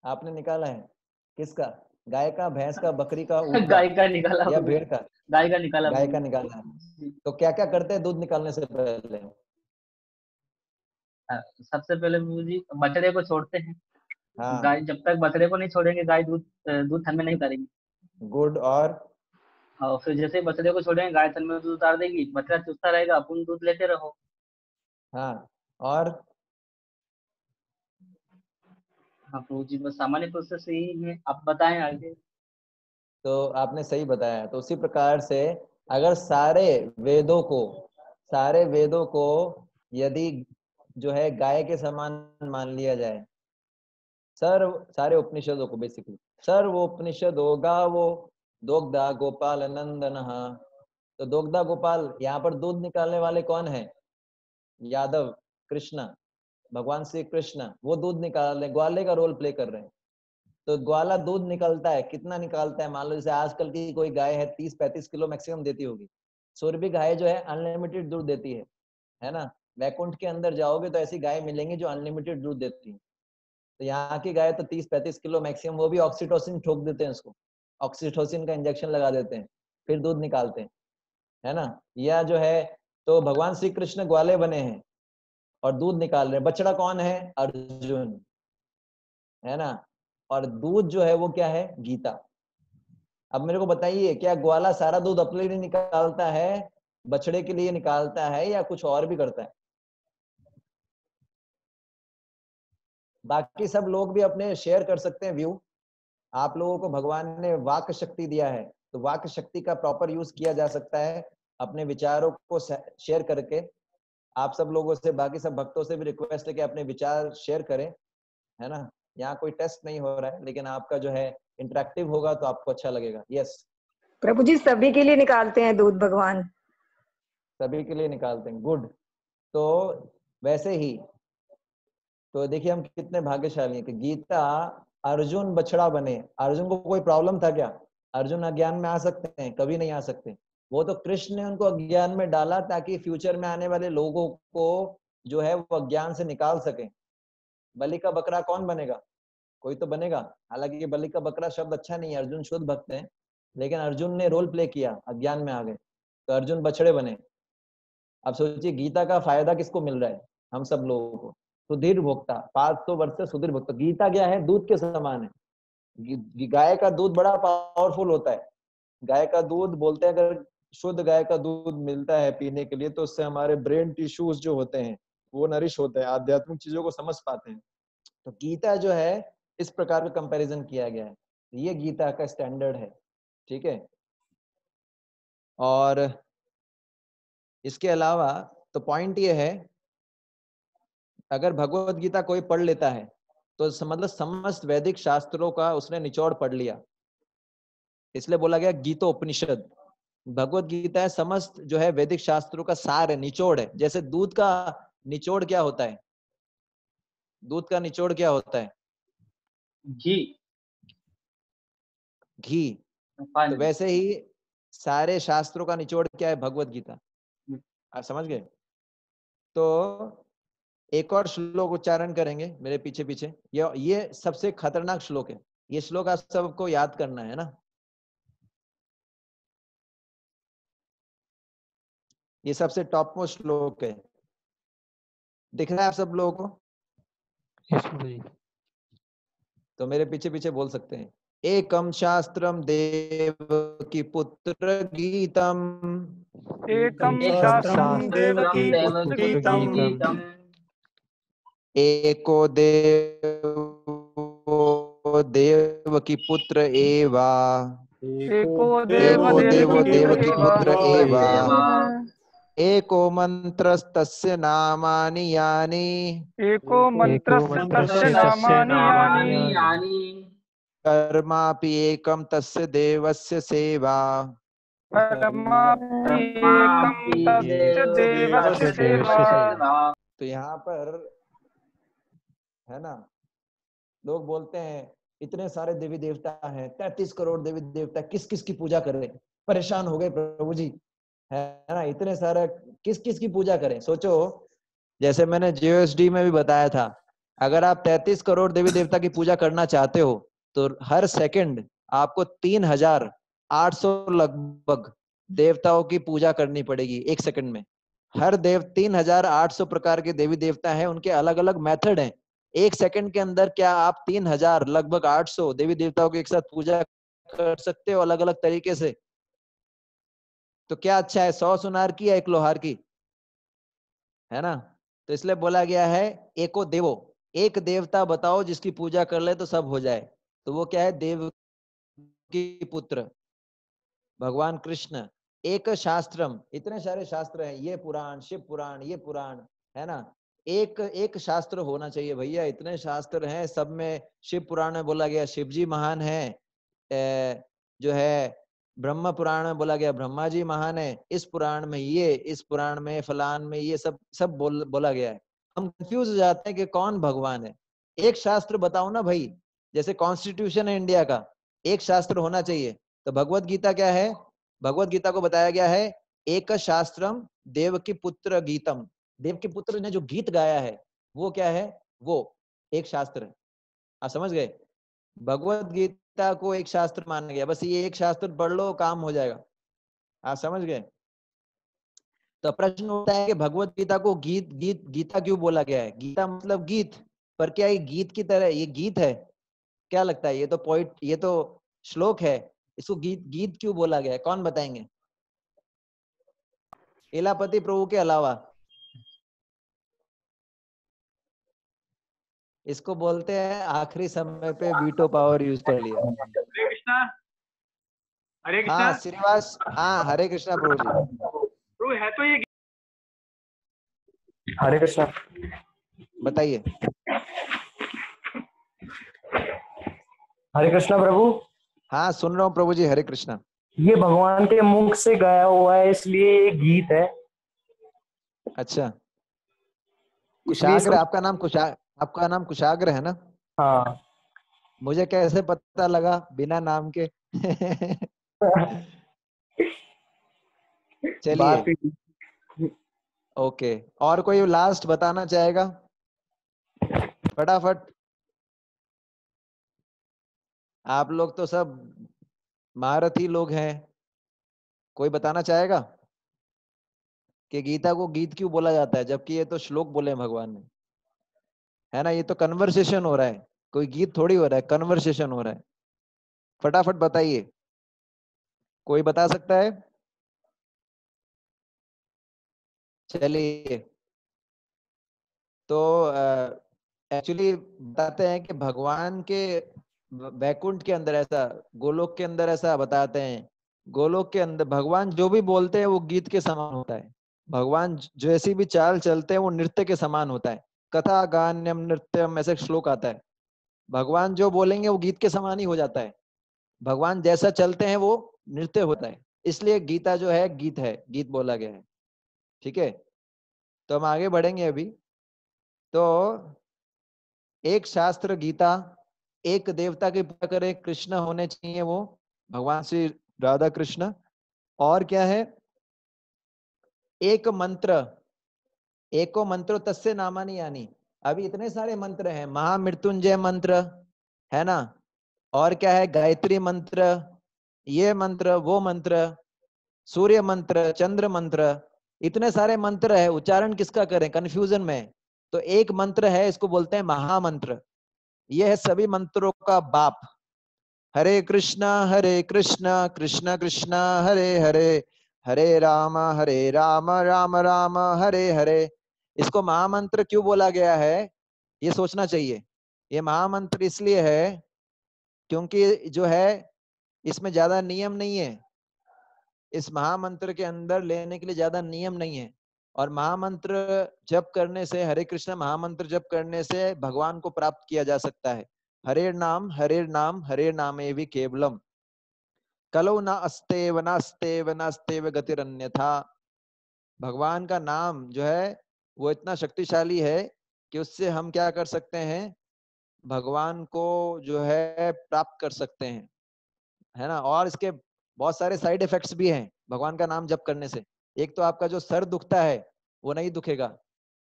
आपने निकाला है? किसका? गाय का, भैंस का, बकरी का, ऊँट का, गाय का निकाला या प्रभु, भेड़ का? गाय का निकाला गाय का प्रभु। निकाला है। तो क्या क्या करते हैं दूध निकालने से पहले? सबसे पहले प्रभु जी बछड़े को छोड़ते हैं। हाँ, गाय जब तक बछड़े को नहीं छोड़ेंगे, गाय दूध थन में नहीं उतारेगी। गुड। और और फिर जैसे ही बछड़े को छोड़ेंगे, गाय थन में दूध उतार देगी, बछड़ा चुसता रहेगा, अपन दूध लेते रहो। हाँ, और हाँ प्रभु जी, बस सामान्य प्रोसेस यही है, आप बताएं आगे। तो आपने सही बताया। तो उसी प्रकार से अगर सारे वेदों को यदि जो है गाय के समान मान लिया जाए, सारे उपनिषदों को बेसिकली, सर्वोपनिषदो गावो दोग्धा गोपाल नंदन। तो दोग्धा गोपाल, यहाँ पर दूध निकालने वाले कौन है? यादव, कृष्ण, भगवान श्री कृष्ण, वो दूध निकाल रहे हैं, ग्वाले का रोल प्ले कर रहे हैं। तो ग्वाला दूध निकलता है, कितना निकालता है? मान लो जैसे आजकल की कोई गाय है 30-35 किलो मैक्सिमम देती होगी। सुरभि गाय जो है अनलिमिटेड दूध देती है ना? वैकुंठ के अंदर जाओगे तो ऐसी गाय मिलेंगी जो अनलिमिटेड दूध देती है। तो यहाँ की गाय तो 30-35 किलो मैक्सिमम, वो भी ऑक्सीटोसिन ठोक देते हैं उसको, ऑक्सीटोसिन का इंजेक्शन लगा देते हैं, फिर दूध निकालते हैं, है ना? या जो है, तो भगवान श्री कृष्ण ग्वाले बने हैं और दूध निकाल रहे हैं। बछड़ा कौन है? अर्जुन, है ना? और दूध जो है वो क्या है? गीता। अब मेरे को बताइए, क्या ग्वाला सारा दूध अपने लिए निकालता है, बछड़े के लिए निकालता है, या कुछ और भी करता है? बाकी सब लोग भी अपने शेयर कर सकते हैं व्यू। आप लोगों को भगवान ने वाक शक्ति दिया है, तो वाक शक्ति का प्रॉपर यूज किया जा सकता है अपने विचारों को शेयर करके। आप सब लोगों से, बाकी सब भक्तों से भी रिक्वेस्ट है कि अपने विचार शेयर करें, है ना। यहाँ कोई टेस्ट नहीं हो रहा है, लेकिन आपका जो है इंटरेक्टिव होगा तो आपको अच्छा लगेगा। यस, प्रभु जी सभी के लिए निकालते हैं दूध भगवान। सभी के लिए निकालते हैं, गुड। तो वैसे ही तो देखिए हम कितने भाग्यशाली हैं कि गीता अर्जुन बछड़ा बने। अर्जुन को कोई प्रॉब्लम था क्या? अर्जुन अज्ञान में आ सकते हैं? कभी नहीं आ सकते। वो तो कृष्ण ने उनको अज्ञान में डाला ताकि फ्यूचर में आने वाले लोगों को जो है वो अज्ञान से निकाल सके। बलि का बकरा कौन बनेगा? कोई तो बनेगा। हालांकि ये बलि का बकरा शब्द अच्छा नहीं है, अर्जुन शुद्ध भक्त हैं, लेकिन अर्जुन ने रोल प्ले किया, अज्ञान में आ गए तो अर्जुन बछड़े बने। अब सोचिए गीता का फायदा किसको मिल रहा है? हम सब लोगों को। सुधीर भोक्ता, 500 वर्ष से सुधीर भोक्ता। गीता क्या है? दूध के समान है। गाय का दूध बड़ा पावरफुल होता है। गाय का दूध बोलते हैं अगर शुद्ध गाय का दूध मिलता है पीने के लिए तो उससे हमारे ब्रेन टिश्यूज जो होते हैं वो नरिश होते हैं, आध्यात्मिक चीजों को समझ पाते हैं। तो गीता जो है इस प्रकार का कंपैरिजन किया गया है, ये गीता का स्टैंडर्ड है, ठीक है। और इसके अलावा तो पॉइंट ये है, अगर भगवत गीता कोई पढ़ लेता है तो मतलब समस्त वैदिक शास्त्रों का उसने निचोड़ पढ़ लिया। इसलिए बोला गया गीतोपनिषद। भगवत गीता है समस्त जो है वैदिक शास्त्रों का सार है, निचोड़ है। जैसे दूध का निचोड़ क्या होता है? दूध का निचोड़ क्या होता है? घी, घी। तो पानी। वैसे ही सारे शास्त्रों का निचोड़ क्या है? भगवत गीता। आप समझ गए? तो एक और श्लोक उच्चारण करेंगे मेरे पीछे पीछे। ये सबसे खतरनाक श्लोक है। ये श्लोक आप सबको याद करना है ना। ये सबसे टॉप मोस्ट श्लोक है। दिख रहा है आप सब लोगों को? तो मेरे पीछे पीछे बोल सकते हैं। एकम शास्त्रम देवकी पुत्र गीतम, एकम शास्त्रम शास्त्रम देवकी देवकी पुत्र गीतम, गीतम। एको देवकी पुत्र एवा, एको एको देवो देवकी पुत्र एवा, एवा। एको मंत्रस्तस्य नामानि यानि, एको मंत्रस्य तस्य नामानि यानि, यानि कर्मापि एकम तस्य देवस्य सेवा। परमापि एकम तस्य देवस्य सेवा। तो यहाँ पर है ना, लोग बोलते हैं इतने सारे देवी देवता हैं, 33 करोड़ देवी देवता, किस किस की पूजा करें? परेशान हो गए प्रभु जी, है ना, इतने सारे किस किस की पूजा करें? सोचो, जैसे मैंने जीओएसडी में भी बताया था, अगर आप 33 करोड़ देवी देवता की पूजा करना चाहते हो तो हर सेकंड आपको 3800 लगभग देवताओं की पूजा करनी पड़ेगी एक सेकंड में। हर 3800 प्रकार के देवी देवता हैं, उनके अलग अलग मेथड हैं। एक सेकंड के अंदर क्या आप 3000 लगभग 800 देवी देवताओं की एक साथ पूजा कर सकते हो अलग अलग तरीके से? तो क्या अच्छा है, 100 सुनार की या 1 लोहार की? है ना। तो इसलिए बोला गया है एको देवो, एक देवता बताओ जिसकी पूजा कर ले तो सब हो जाए। तो वो क्या है? देव की पुत्र भगवान कृष्ण। एक शास्त्रम, इतने सारे शास्त्र हैं, ये पुराण, शिव पुराण, ये पुराण, है ना। एक एक शास्त्र होना चाहिए भैया, इतने शास्त्र हैं, सब में शिव पुराण में बोला गया शिव जी महान है, जो है ब्रह्म पुराण में बोला गया ब्रह्मा जी महान है, इस पुराण में ये, इस पुराण में फलान में ये, सब बोला गया है। हम कंफ्यूज हो जाते हैं कि कौन भगवान है। एक शास्त्र बताओ ना भाई, जैसे कॉन्स्टिट्यूशन है इंडिया का, एक शास्त्र होना चाहिए। तो भगवत गीता क्या है? भगवत गीता को बताया गया है एक शास्त्रम देवकी पुत्र गीतम। देव के पुत्र ने जो गीत गाया है वो क्या है? वो एक शास्त्र है। आप समझ गए? भगवत गीता को एक शास्त्र माना गया, बस ये एक शास्त्र पढ़ लो काम हो जाएगा। आप समझ गए? तो प्रश्न होता है कि भगवत गीता को गीता क्यों बोला गया है? गीता मतलब गीत, पर क्या ये गीत की तरह ये गीत है? क्या लगता है? ये तो पोइट, ये तो श्लोक है, इसको गीत क्यों बोला गया है? कौन बताएंगे? इलापति प्रभु के अलावा। इसको बोलते हैं आखिरी समय पे वीटो पावर यूज कर लिया। हरे कृष्णा, हरे कृष्णा। हाँ श्रीनिवास, हाँ हरे कृष्णा प्रभु जी। प्रभु है तो ये हरे कृष्णा। बताइए। हरे कृष्णा प्रभु। हाँ सुन रहा हूँ प्रभु जी, हरे कृष्णा। ये भगवान के मुख से गाया हुआ है, इसलिए ये गीत है। अच्छा, इसलिए कुशाग्र, आपका नाम आपका नाम कुशाग्र है ना? हाँ। मुझे कैसे पता लगा बिना नाम के? चलिए, बात ही- ओके। और कोई लास्ट बताना चाहेगा फटाफट? आप लोग तो सब महारथी लोग हैं, कोई बताना चाहेगा कि गीता को गीत क्यों बोला जाता है, जबकि ये तो श्लोक बोले हैं भगवान ने, है ना? ये तो कन्वर्सेशन हो रहा है, कोई गीत थोड़ी हो रहा है, कन्वर्सेशन हो रहा है। फटाफट बताइए, कोई बता सकता है? चलिए, तो एक्चुअली बताते हैं कि भगवान के वैकुंठ के अंदर ऐसा, गोलोक के अंदर ऐसा बताते हैं, गोलोक के अंदर भगवान जो भी बोलते हैं वो गीत के समान होता है। भगवान जैसी भी चाल चलते हैं वो नृत्य के समान होता है। कथा गान्यम नृत्यम ऐसे श्लोक आता है। भगवान जो बोलेंगे वो गीत के समान ही हो जाता है। भगवान जैसा चलते हैं वो नृत्य होता है। इसलिए गीता जो है गीत है, गीत बोला गया है। ठीक है, तो हम आगे बढ़ेंगे अभी। तो एक शास्त्र गीता, एक देवता की पूजा करे, कृष्ण होने चाहिए वो, भगवान श्री राधा कृष्ण। और क्या है? एक मंत्र, एको मंत्रो तस्य नामानि यानी। अभी इतने सारे मंत्र हैं, महामृत्युंजय मंत्र है ना, और क्या है, गायत्री मंत्र, ये मंत्र, वो मंत्र, सूर्य मंत्र, चंद्र मंत्र, इतने सारे मंत्र है, उच्चारण किसका करें, कंफ्यूजन में। तो एक मंत्र है, इसको बोलते हैं महामंत्र। यह है सभी मंत्रों का बाप। हरे कृष्णा कृष्ण कृष्ण हरे हरे, हरे राम राम राम हरे हरे। इसको महामंत्र क्यों बोला गया है, ये सोचना चाहिए। ये महामंत्र इसलिए है क्योंकि जो है इसमें ज्यादा नियम नहीं है, इस महामंत्र के अंदर लेने के लिए ज्यादा नियम नहीं है। और महामंत्र जप करने से, हरे कृष्ण महामंत्र जप करने से भगवान को प्राप्त किया जा सकता है। हरे नाम हरे नाम एवं केवलम, कलो न अस्तेव नास्तेव नास्तेव गतिरन्यथा। भगवान का नाम जो है वो इतना शक्तिशाली है कि उससे हम क्या कर सकते हैं, भगवान को जो है प्राप्त कर सकते हैं, है ना। और इसके बहुत सारे साइड इफेक्ट्स भी हैं भगवान का नाम जप करने से। एक तो आपका जो सर दुखता है वो नहीं दुखेगा,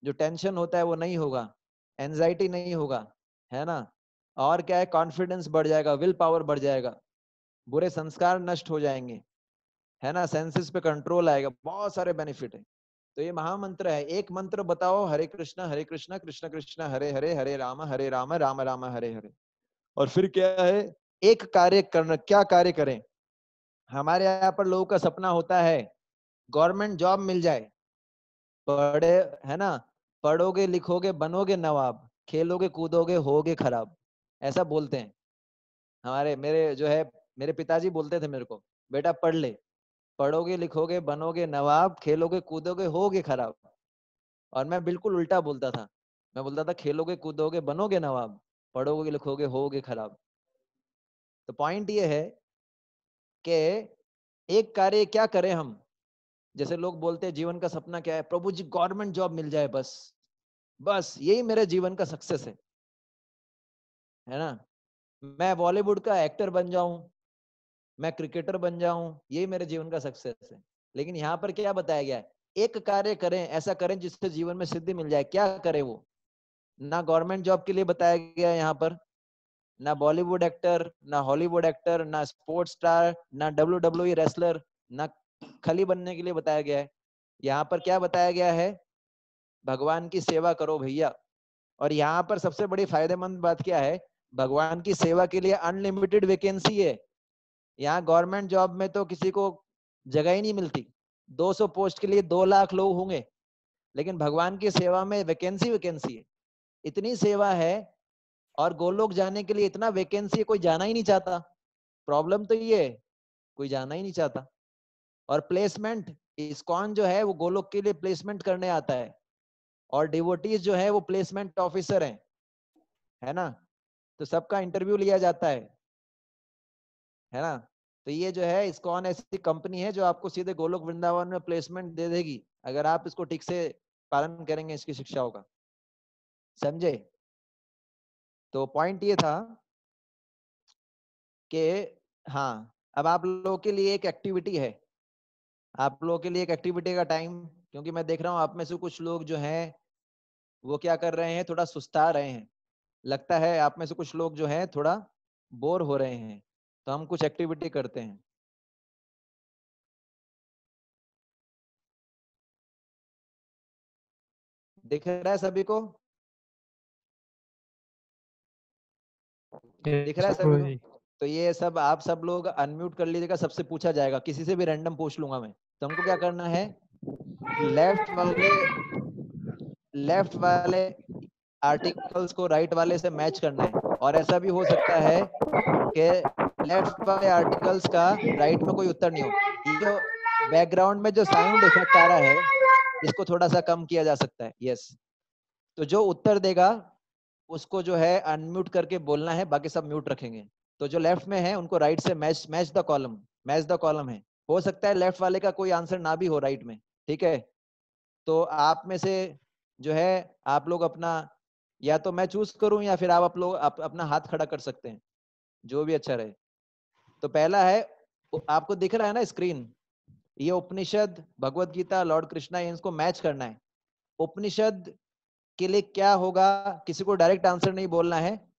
जो टेंशन होता है वो नहीं होगा, एंजाइटी नहीं होगा, है ना। और क्या है, कॉन्फिडेंस बढ़ जाएगा, विल पावर बढ़ जाएगा, बुरे संस्कार नष्ट हो जाएंगे, है ना, सेंसेस पे कंट्रोल आएगा, बहुत सारे बेनिफिट है। तो ये महामंत्र है। एक मंत्र बताओ, हरे कृष्ण कृष्ण कृष्ण हरे हरे, हरे राम राम राम हरे हरे। और फिर क्या है, एक कार्य करना, क्या कार्य करें। हमारे यहाँ पर लोगों का सपना होता है गवर्नमेंट जॉब मिल जाए, पढ़े, है ना, पढ़ोगे लिखोगे बनोगे नवाब, खेलोगे कूदोगे होगे खराब, ऐसा बोलते हैं। हमारे मेरे जो है मेरे पिताजी बोलते थे मेरे को, बेटा पढ़ ले, पढ़ोगे लिखोगे बनोगे नवाब, खेलोगे कूदोगे होगे खराब। और मैं बिल्कुल उल्टा बोलता था, मैं बोलता था खेलोगे कूदोगे बनोगे नवाब, पढ़ोगे लिखोगे होगे खराब। तो पॉइंट ये है कि एक कार्य क्या करें हम। जैसे लोग बोलते हैं जीवन का सपना क्या है, प्रभु जी गवर्नमेंट जॉब मिल जाए, बस बस यही मेरे जीवन का सक्सेस है ना। मैं बॉलीवुड का एक्टर बन जाऊं, मैं क्रिकेटर बन जाऊं, यही मेरे जीवन का सक्सेस है। लेकिन यहाँ पर क्या बताया गया है, एक कार्य करें, ऐसा करें जिससे जीवन में सिद्धि मिल जाए। क्या करें वो, ना गवर्नमेंट जॉब के लिए बताया गया है यहाँ पर, ना बॉलीवुड एक्टर, ना हॉलीवुड एक्टर, ना स्पोर्ट्स स्टार, ना WWE रेसलर, ना खली बनने के लिए बताया गया है। यहाँ पर क्या बताया गया है, भगवान की सेवा करो भैया। और यहाँ पर सबसे बड़ी फायदेमंद बात क्या है, भगवान की सेवा के लिए अनलिमिटेड वैकेंसी है। यहाँ गवर्नमेंट जॉब में तो किसी को जगह ही नहीं मिलती, 200 पोस्ट के लिए 2 लाख लोग होंगे, लेकिन भगवान की सेवा में वैकेंसी वैकेंसी है, इतनी सेवा है। और गोलोक जाने के लिए इतना वैकेंसी है, कोई जाना ही नहीं चाहता। प्रॉब्लम तो ये है, कोई जाना ही नहीं चाहता। और प्लेसमेंट, इस्कॉन जो है वो गोलोक के लिए प्लेसमेंट करने आता है, और डिवोटीज जो है वो प्लेसमेंट ऑफिसर हैं, है ना। तो सबका इंटरव्यू लिया जाता है, है ना। तो ये जो है इस्कॉन ऐसी कंपनी है जो आपको सीधे गोलोक वृंदावन में प्लेसमेंट दे देगी अगर आप इसको ठीक से पालन करेंगे इसकी शिक्षाओं का, समझे। तो पॉइंट ये था कि हाँ, अब आप लोगों के लिए एक एक्टिविटी है, आप लोगों के लिए एक एक्टिविटी का टाइम, क्योंकि मैं देख रहा हूँ आप में से कुछ लोग जो हैं वो क्या कर रहे हैं, थोड़ा सुस्ता रहे हैं, लगता है आप में से कुछ लोग जो हैं थोड़ा बोर हो रहे हैं, तो हम कुछ एक्टिविटी करते हैं। दिख रहा है सभी को, दिख रहा है सभी को। तो ये सब आप सब लोग अनम्यूट कर लीजिएगा, सबसे पूछा जाएगा, किसी से भी रैंडम पूछ लूंगा मैं। तो हमको क्या करना है, लेफ्ट वाले आर्टिकल्स को राइट वाले से मैच करना है। और ऐसा भी हो सकता है कि लेफ्ट वाले आर्टिकल्स का राइट में कोई उत्तर नहीं हो। ये जो बैकग्राउंड में जो साउंड इफेक्ट आ रहा है इसको थोड़ा सा कम किया जा सकता है। यस, तो जो उत्तर देगा उसको जो है अनम्यूट करके बोलना है, बाकी सब म्यूट रखेंगे। तो जो लेफ्ट में है उनको राइट से मैच द कॉलम है। हो सकता है लेफ्ट वाले का कोई आंसर ना भी हो राइट में, ठीक है। तो आप में से जो है आप लोग अपना, या तो मैं चूज करूं या फिर आप लोग अपना हाथ खड़ा कर सकते हैं, जो भी अच्छा रहे। तो पहला है, आपको दिख रहा है ना स्क्रीन, ये उपनिषद, भगवत गीता, लॉर्ड कृष्णा, इनको मैच करना है। उपनिषद के लिए क्या होगा, किसी को डायरेक्ट आंसर नहीं बोलना है,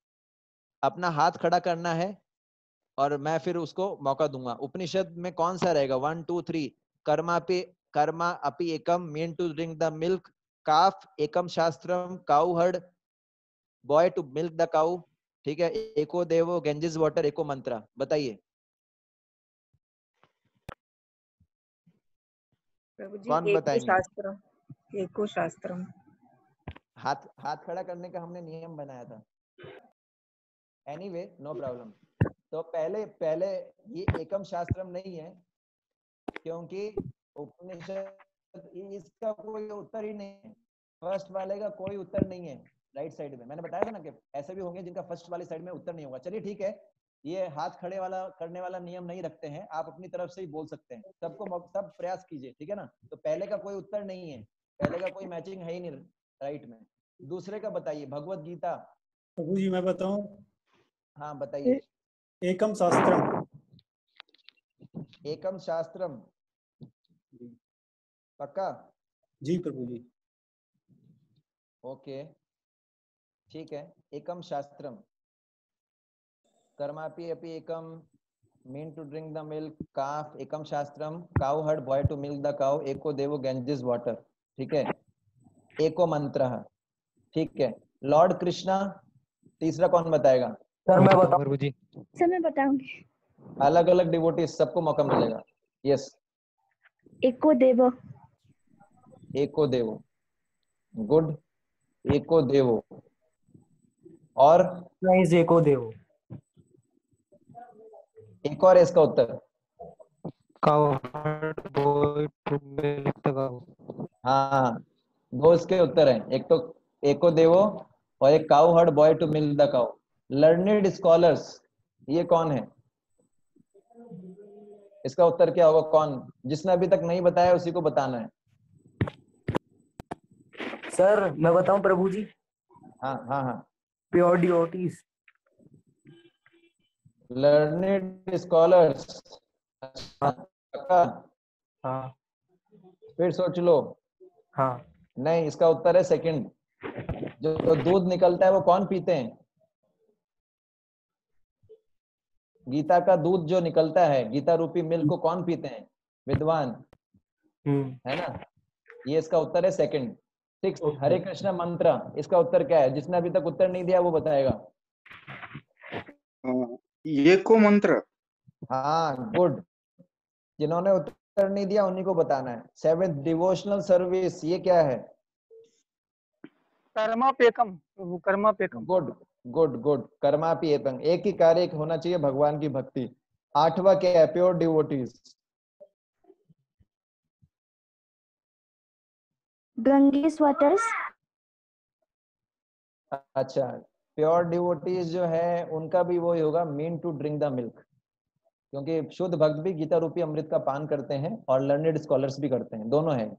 अपना हाथ खड़ा करना है और मैं फिर उसको मौका दूंगा। उपनिषद में कौन सा रहेगा, 1 2 3। कर्मा अपि एकम, mean to drink the milk, calf एकम शास्त्रम, cow herd boy to milk the cow, ठीक है। एको देवो, गेंजिस वाटर, एको मंत्रा। बताइए प्रभु जी कौन बताएंगे। एको शास्त्रम। हाथ खड़ा करने का हमने नियम बनाया था। Anyway, no problem. तो पहले ये एकम शास्त्रम नहीं है, क्योंकि उपनिषद इसका कोई उत्तर ही नहीं है। फर्स्ट वाले का कोई उत्तर नहीं है राइट साइड में। मैंने बताया था ना कि ऐसे भी होंगे जिनका फर्स्ट वाली साइड में उत्तर नहीं होगा। चलिए ठीक है, ये हाथ खड़े वाला करने वाला नियम नहीं रखते हैं, आप अपनी तरफ से ही बोल सकते हैं। सब प्रयास कीजिए, ठीक है ना। तो पहले का कोई उत्तर नहीं है, पहले का कोई मैचिंग है ही नहीं राइट में। दूसरे का बताइए, भगवत गीता। प्रभु जी मैं बताऊं, हाँ बताइए। एकम शास्त्रम। एकम शास्त्रम, पक्का? जी प्रभु जी। ओके ठीक है, एकम शास्त्रम, कर्मापि अपि एकम, mean to drink the milk, calf एकम शास्त्रम, cow herd boy to milk the cow, एको देवो गेंजिस वाटर, ठीक है। एको मंत्र, ठीक है। लॉर्ड कृष्णा, तीसरा कौन बताएगा? सर मैं बताऊं प्रभु जी। सर मैं बताऊंगी। अलग अलग डिवोटीज, सबको मौका मिलेगा। यस, एको देवो। एको देवो, गुड, एको देवो। और एको देवो। एक और इसका उत्तर, हाँ दो इसके उत्तर हैं, एक तो एको देवो और एक cow herd boy to milk the cow. Learned scholars, ये कौन है? इसका उत्तर क्या होगा? कौन, जिसने अभी तक नहीं बताया उसी को बताना है। सर मैं बताऊं प्रभु जी? हाँ हाँ हाँ, प्योर डिवोटीज। Learned scholars. हाँ फिर सोच लो। हाँ नहीं, इसका उत्तर है सेकंड। जो दूध निकलता है वो कौन पीते हैं? गीता का दूध जो निकलता है, गीता रूपी मिल्क को कौन पीते हैं? विद्वान, है ना। ये इसका उत्तर है सेकंड। ठीक, हरे कृष्ण मंत्र, इसका उत्तर क्या है? जिसने अभी तक उत्तर नहीं दिया वो बताएगा। एको मंत्र। हाँ गुड, जिन्होंने उत्तर नहीं दिया उन्हीं को बताना है। सेवेंथ, डिवोशनल सर्विस, ये क्या है? कर्मापेकम प्रभु, कर्मापेकम। गुड गुड गुड, कर्मापि एक ही कार्य होना चाहिए, भगवान की भक्ति। आठवां क्या है? Pure devotees. Ganges waters. अच्छा, प्योर डिवोटीज जो है उनका भी वही होगा, mean to drink the milk. क्योंकि शुद्ध भक्त भी गीता रूपी अमृत का पान करते हैं और लर्नेड स्कॉलर्स भी करते हैं, दोनों है।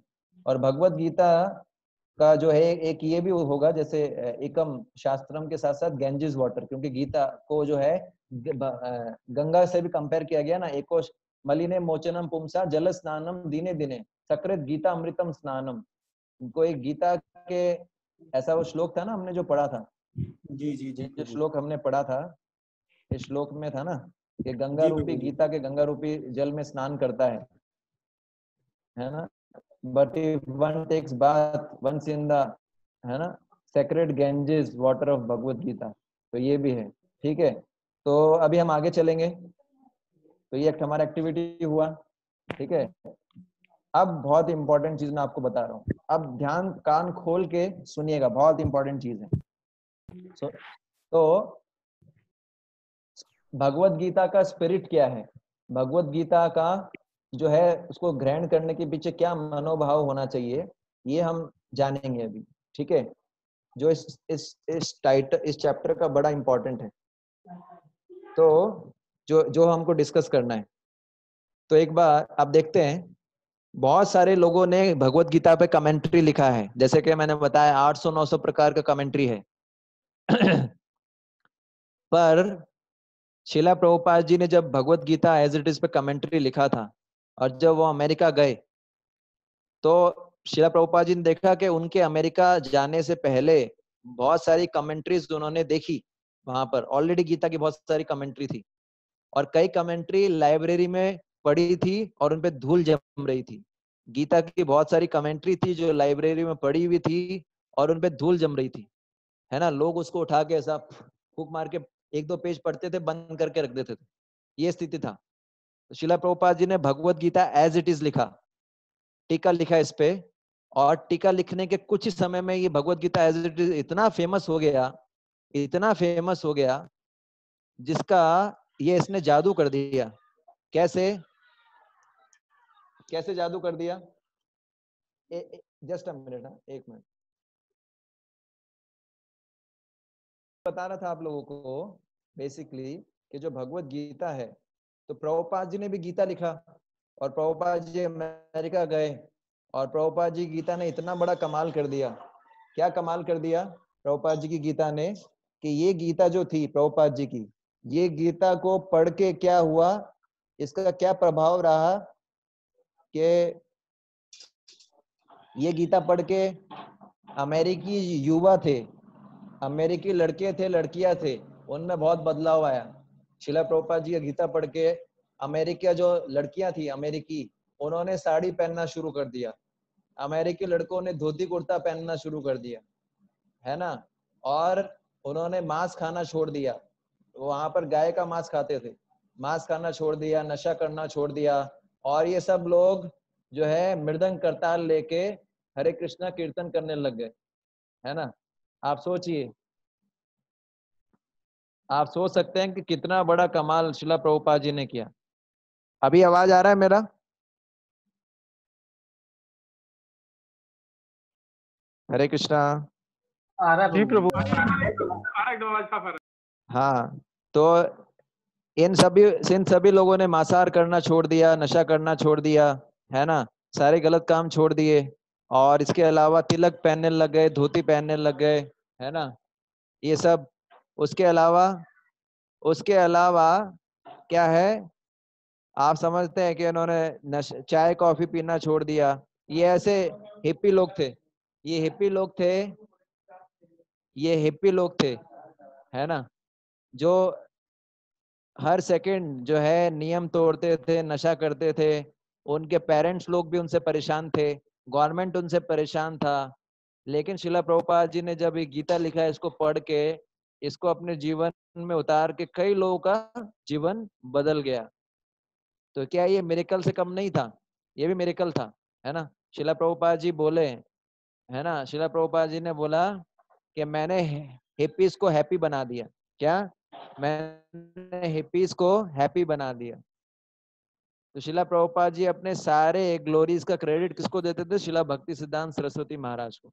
और भगवत गीता का जो है एक ये भी होगा जैसे एकम शास्त्रम के साथ साथ गैंजेस वाटर, क्योंकि गीता को जो है गंगा से भी कंपेयर किया गया ना। एको मलिने मोचनम पुंसा जल स्नानम दिने दिने सकृत गीता अमृतम स्नानम। कोई गीता के ऐसा वो श्लोक था ना हमने जो पढ़ा था, जी जी जी जो प्रभु। श्लोक हमने पढ़ा था, इस श्लोक में था ना कि गंगा जी रूपी प्रभु जी। गीता के गंगा रूपी जल में स्नान करता है ना। But if one takes bath once in the, है ना, sacred Ganges water of Bhagavad Gita, तो ये भी है। ठीक है, तो अभी हम आगे चलेंगे। तो ये एक हमारा एक्टिविटी हुआ। ठीक है, अब बहुत इंपॉर्टेंट चीज मैं आपको बता रहा हूँ, अब ध्यान कान खोल के सुनिएगा, बहुत इंपॉर्टेंट चीज है। तो भगवत गीता का स्पिरिट क्या है, भगवत गीता का जो है उसको ग्रहण करने के पीछे क्या मनोभाव होना चाहिए, ये हम जानेंगे अभी। ठीक है, जो इस चैप्टर का बड़ा इंपॉर्टेंट है, तो जो हमको डिस्कस करना है। तो एक बार आप देखते हैं, बहुत सारे लोगों ने भगवत गीता पे कमेंट्री लिखा है, जैसे कि मैंने बताया 800-900 प्रकार का कमेंट्री है। पर शिला प्रभुपाद जी ने जब Bhagavad Gita as it is पे कमेंट्री लिखा था, और जब वो अमेरिका गए, तो शिला प्रभुपाद जी ने देखा कि उनके अमेरिका जाने से पहले बहुत सारी कमेंट्रीज उन्होंने देखी, वहां पर ऑलरेडी गीता की बहुत सारी कमेंट्री थी, और कई कमेंट्री लाइब्रेरी में पड़ी थी और उनपे धूल जम रही थी। गीता की बहुत सारी कमेंट्री थी जो लाइब्रेरी में पड़ी हुई थी और उनपे धूल जम रही थी, है ना। लोग उसको उठा के ऐसा फूक मार के 1-2 पेज पढ़ते थे, बंद करके रख देते थे, ये स्थिति था। तो शिला प्रभुपाद जी ने भगवत गीता एज इट इज लिखा, टीका लिखा इस पे, और टीका लिखने के कुछ ही समय में ये भगवत गीता एज इट इज इतना फेमस हो गया, इतना फेमस हो गया, जिसका ये इसने जादू कर दिया। कैसे कैसे जादू कर दिया? जस्ट अ मिनट, एक मिनट। बता रहा था आप लोगों को बेसिकली कि जो भगवत गीता है, तो प्रभुपाद जी ने भी गीता लिखा, और प्रभुपाद जी अमेरिका गए, और प्रभुपाद जी गीता ने इतना बड़ा कमाल कर दिया। क्या कमाल कर दिया प्रभुपाद जी की गीता ने, कि ये गीता जो थी प्रभुपाद जी की, ये गीता को पढ़ के क्या हुआ, इसका क्या प्रभाव रहा, कि ये गीता पढ़ के अमेरिकी युवा थे, अमेरिकी लड़के थे, लड़कियां थे, उनमें बहुत बदलाव आया। शिला प्रभुपाद जी का गीता पढ़ के अमेरिका जो लड़कियां थी अमेरिकी, उन्होंने साड़ी पहनना शुरू कर दिया, अमेरिकी लड़कों ने धोती कुर्ता पहनना शुरू कर दिया, है ना। और उन्होंने मांस खाना छोड़ दिया, वहां पर गाय का मांस खाते थे, मांस खाना छोड़ दिया, नशा करना छोड़ दिया, और ये सब लोग जो है मृदंग करताल लेके हरे कृष्णा कीर्तन करने लग गए, है ना। आप सोचिए, आप सोच सकते हैं कि कितना बड़ा कमाल शिला प्रभुपाद जी ने किया। अभी आवाज आ रहा है मेरा? हरे कृष्णा। आ रहा है जी प्रभु प्रभु। जी। हाँ, तो इन सभी लोगों ने मांसाहार करना छोड़ दिया, नशा करना छोड़ दिया, है ना, सारे गलत काम छोड़ दिए, और इसके अलावा तिलक पहनने लग गए, धोती पहनने लग गए, है ना, ये सब। उसके अलावा क्या है, आप समझते हैं कि उन्होंने चाय कॉफी पीना छोड़ दिया। ये ऐसे हिप्पी लोग थे, ये हिप्पी लोग थे, ये हिप्पी लोग थे, है ना, जो हर सेकंड जो है नियम तोड़ते थे, नशा करते थे। उनके पेरेंट्स लोग भी उनसे परेशान थे, गवर्नमेंट उनसे परेशान था। लेकिन शिला प्रभुपाद जी ने जब ये गीता लिखा है, इसको पढ़ के, इसको अपने जीवन में उतार के कई लोगों का जीवन बदल गया। तो क्या ये मिरेकल से कम नहीं था? ये भी मिरेकल था, है ना। शिला प्रभुपाद जी बोले, है ना, शिला प्रभुपाद जी ने बोला कि मैंने हिप्पीज को हैप्पी बना दिया। क्या? मैंने हिप्पीज को हैप्पी बना दिया। तो शिला प्रभुपाद जी अपने सारे ग्लोरीज का क्रेडिट किसको देते थे? शिला भक्ति सिद्धांत सरस्वती महाराज को।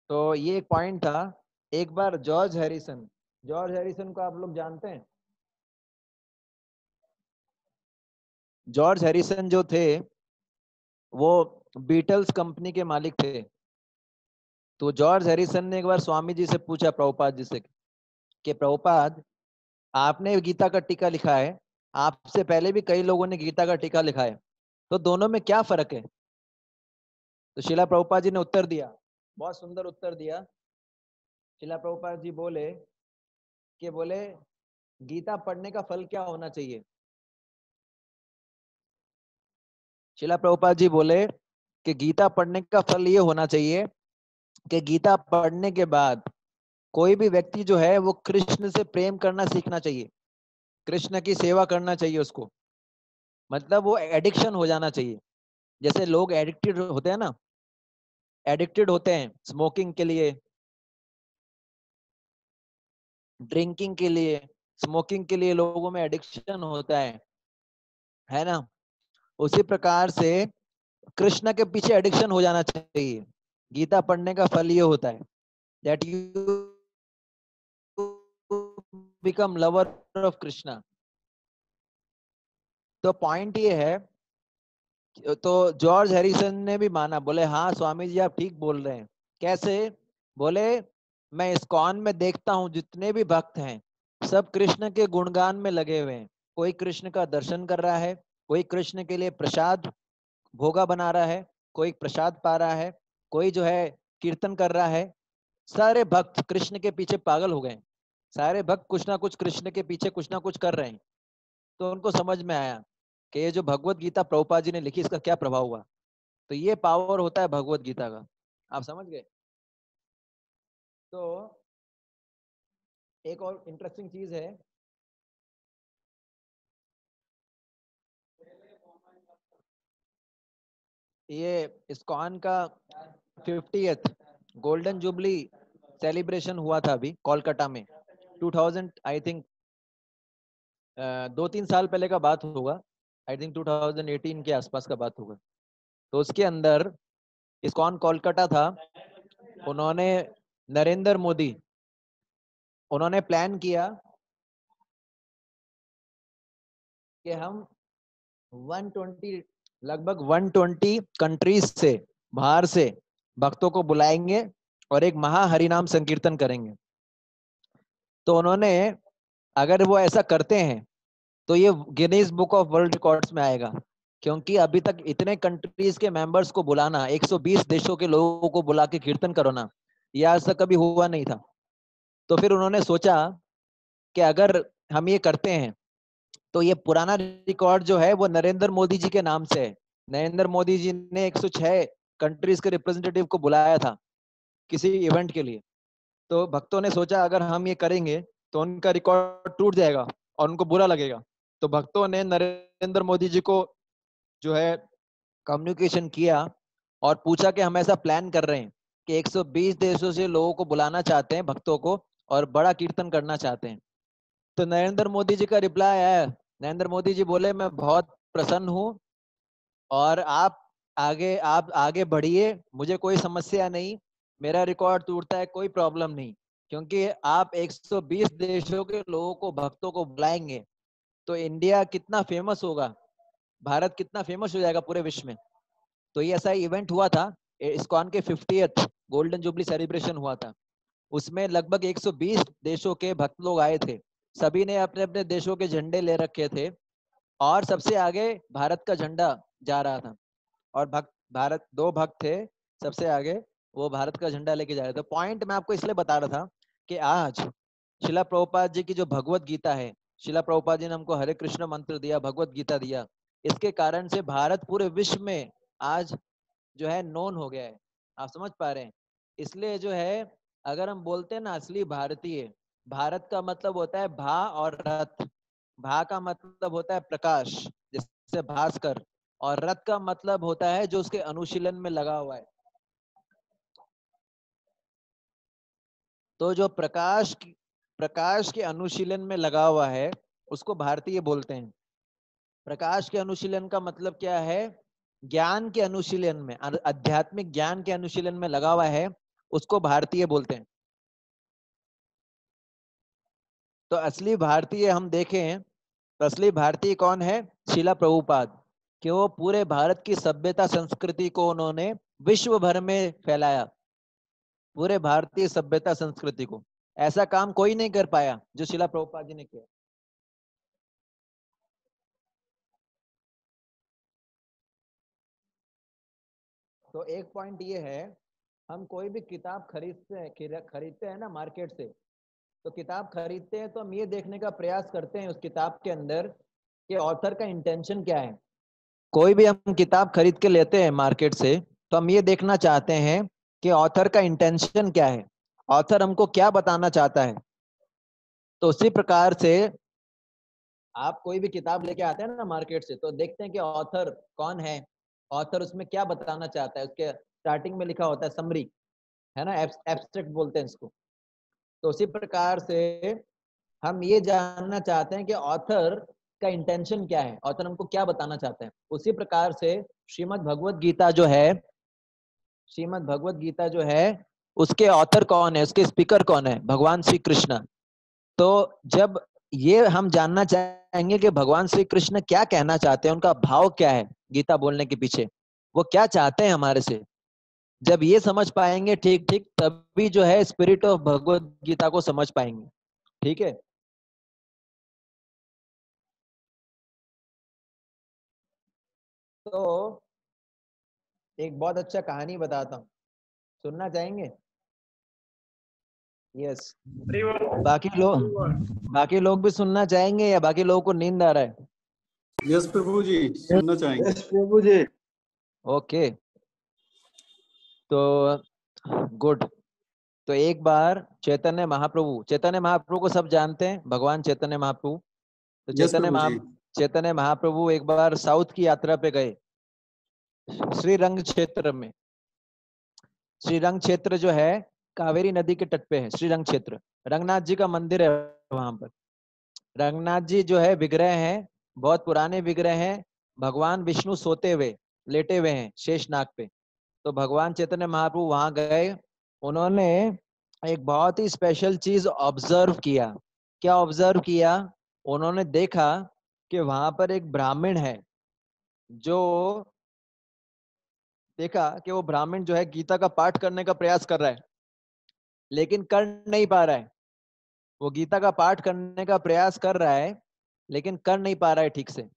तो ये एक पॉइंट था। एक बार जॉर्ज हैरिसन को आप लोग जानते हैं? जॉर्ज हैरिसन जो थे वो बीटल्स कंपनी के मालिक थे। तो जॉर्ज हैरिसन ने एक बार स्वामी जी से पूछा, प्रभुपाद जी से, कि प्रभुपाद आपने गीता का टीका लिखा है, आपसे पहले भी कई लोगों ने गीता का टीका लिखा है, तो दोनों में क्या फर्क है? तो शिला प्रभुपाद जी ने उत्तर दिया, बहुत सुंदर उत्तर दिया। शिला प्रभुपाद जी बोले कि बोले गीता पढ़ने का फल क्या होना चाहिए? शिला प्रभुपाद जी बोले कि गीता पढ़ने का फल ये होना चाहिए कि गीता पढ़ने के बाद कोई भी व्यक्ति जो है वो कृष्ण से प्रेम करना सीखना चाहिए, कृष्ण की सेवा करना चाहिए उसको, मतलब वो एडिक्शन हो जाना चाहिए। जैसे लोग एडिक्टेड होते हैं ना, एडिक्टेड होते हैं स्मोकिंग के लिए, ड्रिंकिंग के लिए, स्मोकिंग के लिए लोगों में एडिक्शन होता है ना। उसी प्रकार से कृष्ण के पीछे एडिक्शन हो जाना चाहिए। गीता पढ़ने का फल ये होता है that you become lover of Krishna. तो पॉइंट ये है, तो जॉर्ज हैरिसन ने भी माना, बोले हाँ स्वामी जी आप ठीक बोल रहे हैं। कैसे? बोले मैं इस्कॉन में देखता हूँ जितने भी भक्त हैं सब कृष्ण के गुणगान में लगे हुए हैं। कोई कृष्ण का दर्शन कर रहा है, कोई कृष्ण के लिए प्रसाद भोगा बना रहा है, कोई प्रसाद पा रहा है, कोई जो है कीर्तन कर रहा है। सारे भक्त कृष्ण के पीछे पागल हो गए, सारे भक्त कुछ ना कुछ कृष्ण के पीछे कुछ ना कुछ कर रहे हैं। तो उनको समझ में आया कि ये जो भगवत गीता प्रभुपाद जी ने लिखी इसका क्या प्रभाव हुआ। तो ये पावर होता है भगवत गीता का, आप समझ गए। तो एक और इंटरेस्टिंग चीज है, ये इस्कॉन का 50th गोल्डन जुबली सेलिब्रेशन हुआ था अभी कोलकाता में 2000 आई थिंक 2-3 साल पहले का बात होगा, आई थिंक 2018 के आसपास का बात होगा। तो उसके अंदर इस्कॉन कोलकाता था, उन्होंने नरेंद्र मोदी उन्होंने प्लान किया कि हम 120 लगभग 120 कंट्रीज से बाहर से भक्तों को बुलाएंगे और एक महा हरिनाम संकीर्तन करेंगे। तो उन्होंने, अगर वो ऐसा करते हैं तो ये Guinness book of world records में आएगा, क्योंकि अभी तक इतने कंट्रीज के मेंबर्स को बुलाना, 120 देशों के लोगों को बुला के कीर्तन कराना, ये आज तक कभी हुआ नहीं था। तो फिर उन्होंने सोचा कि अगर हम ये करते हैं तो ये पुराना रिकॉर्ड जो है वो नरेंद्र मोदी जी के नाम से है। नरेंद्र मोदी जी ने 106 कंट्रीज के रिप्रेजेंटेटिव को बुलाया था किसी इवेंट के लिए। तो भक्तों ने सोचा अगर हम ये करेंगे तो उनका रिकॉर्ड टूट जाएगा और उनको बुरा लगेगा। तो भक्तों ने नरेंद्र मोदी जी को जो है कम्युनिकेशन किया और पूछा कि हम ऐसा प्लान कर रहे हैं कि 120 देशों से लोगों को बुलाना चाहते हैं, भक्तों को, और बड़ा कीर्तन करना चाहते हैं। तो नरेंद्र मोदी जी का रिप्लाई आया, नरेंद्र मोदी जी बोले मैं बहुत प्रसन्न हूँ और आप आगे बढ़िए, मुझे कोई समस्या नहीं, मेरा रिकॉर्ड टूटता है कोई प्रॉब्लम नहीं, क्योंकि आप 120 देशों के लोगों को, भक्तों को बुलाएंगे तो इंडिया कितना फेमस होगा, भारत कितना फेमस हो जाएगा पूरे विश्व में। तो ये ऐसा इवेंट हुआ था, इस्कॉन के 50th गोल्डन जुबली सेलिब्रेशन हुआ था। उसमें लगभग 120 देशों के भक्त लोग आए थे, सभी ने अपने अपने देशों के झंडे ले रखे थे और सबसे आगे भारत का झंडा जा रहा था। और भारत 2 भक्त थे सबसे आगे, वो भारत का झंडा लेके जा रहे थे। पॉइंट मैं आपको इसलिए बता रहा था कि आज शिला प्रभुपाद जी की जो भगवत गीता है, शिला प्रभुपाद जी ने हमको हरे कृष्ण मंत्र दिया, भगवत गीता दिया, इसके कारण से भारत पूरे विश्व में आज जो है नोन हो गया है। आप समझ पा रहे हैं। इसलिए जो है अगर हम बोलते हैं ना असली भारतीय, भारत का मतलब होता है भा और रथ। भा का मतलब होता है प्रकाश, जैसे भास्कर, और रथ का मतलब होता है जो उसके अनुशीलन में लगा हुआ है। तो जो प्रकाश के अनुशीलन में लगा हुआ है उसको भारतीय बोलते हैं। प्रकाश के अनुशीलन का मतलब क्या है? ज्ञान के अनुशीलन में, आध्यात्मिक ज्ञान के अनुशीलन में लगा हुआ है, उसको भारतीय बोलते हैं। तो असली भारतीय हम देखें असली भारतीय कौन है? शीला प्रभुपाद। कि वो पूरे भारत की सभ्यता संस्कृति को उन्होंने विश्व भर में फैलाया, पूरे भारतीय सभ्यता संस्कृति को। ऐसा काम कोई नहीं कर पाया जो शीला प्रभुपाद जी ने किया। तो एक पॉइंट ये है, हम कोई भी किताब खरीदते हैं ना मार्केट से, तो किताब खरीदते हैं तो हम ये देखने का प्रयास करते हैं उस किताब के अंदर कि ऑथर का इंटेंशन क्या है। कोई भी हम किताब खरीद के लेते हैं मार्केट से तो हम ये देखना चाहते हैं कि ऑथर का इंटेंशन क्या है, ऑथर हमको क्या बताना चाहता है। तो उसी प्रकार से आप कोई भी किताब लेके आते हैं ना मार्केट से, तो देखते हैं कि ऑथर कौन है, ऑथर उसमें क्या बताना चाहता है। उसके स्टार्टिंग में लिखा होता है समरी, है ना, एब्स्ट्रैक्ट बोलते हैं इसको। तो उसी प्रकार से हम ये जानना चाहते हैं कि ऑथर का इंटेंशन क्या है, ऑथर हमको क्या बताना चाहते हैं। उसी प्रकार से श्रीमद् भगवत गीता जो है, श्रीमद् भगवत गीता जो है उसके ऑथर कौन है, उसके स्पीकर कौन है? भगवान श्री कृष्ण। तो जब ये हम जानना चाहेंगे कि भगवान श्री कृष्ण क्या कहना चाहते हैं, उनका भाव क्या है गीता बोलने के पीछे, वो क्या चाहते हैं हमारे से, जब ये समझ पाएंगे ठीक ठीक, तभी जो है स्पिरिट ऑफ भगवत गीता को समझ पाएंगे। ठीक है। तो एक बहुत अच्छा कहानी बताता हूँ, सुनना चाहेंगे? यस। बाकी लोग भी सुनना चाहेंगे या बाकी लोगों को नींद आ रहा है? यस प्रभु जी, सुनना चाहेंगे। यस प्रभु जी। ओके, तो गुड। तो एक बार चैतन्य महाप्रभु को सब जानते हैं, भगवान चैतन्य महाप्रभु। तो यस प्रभु जी। चैतन्य महाप्रभु एक बार साउथ की यात्रा पे गए, श्रीरंग क्षेत्र में। श्रीरंग क्षेत्र जो है कावेरी नदी के तट पे है श्रीरंग क्षेत्र। रंगनाथ जी का मंदिर है वहां पर। रंगनाथ जी जो है विग्रह हैं, बहुत पुराने विग्रह हैं। भगवान विष्णु सोते हुए लेटे हुए हैं शेषनाग पे। तो भगवान चैतन्य महाप्रभु वहां गए, उन्होंने एक बहुत ही स्पेशल चीज ऑब्जर्व किया। क्या ऑब्जर्व किया? उन्होंने देखा कि वहां पर एक ब्राह्मण है, जो देखा कि वो ब्राह्मण जो है गीता का पाठ करने का प्रयास कर रहा है, लेकिन कर नहीं पा रहा है। वो गीता का पाठ करने का प्रयास कर रहा है लेकिन कर नहीं पा रहा है ठीक से,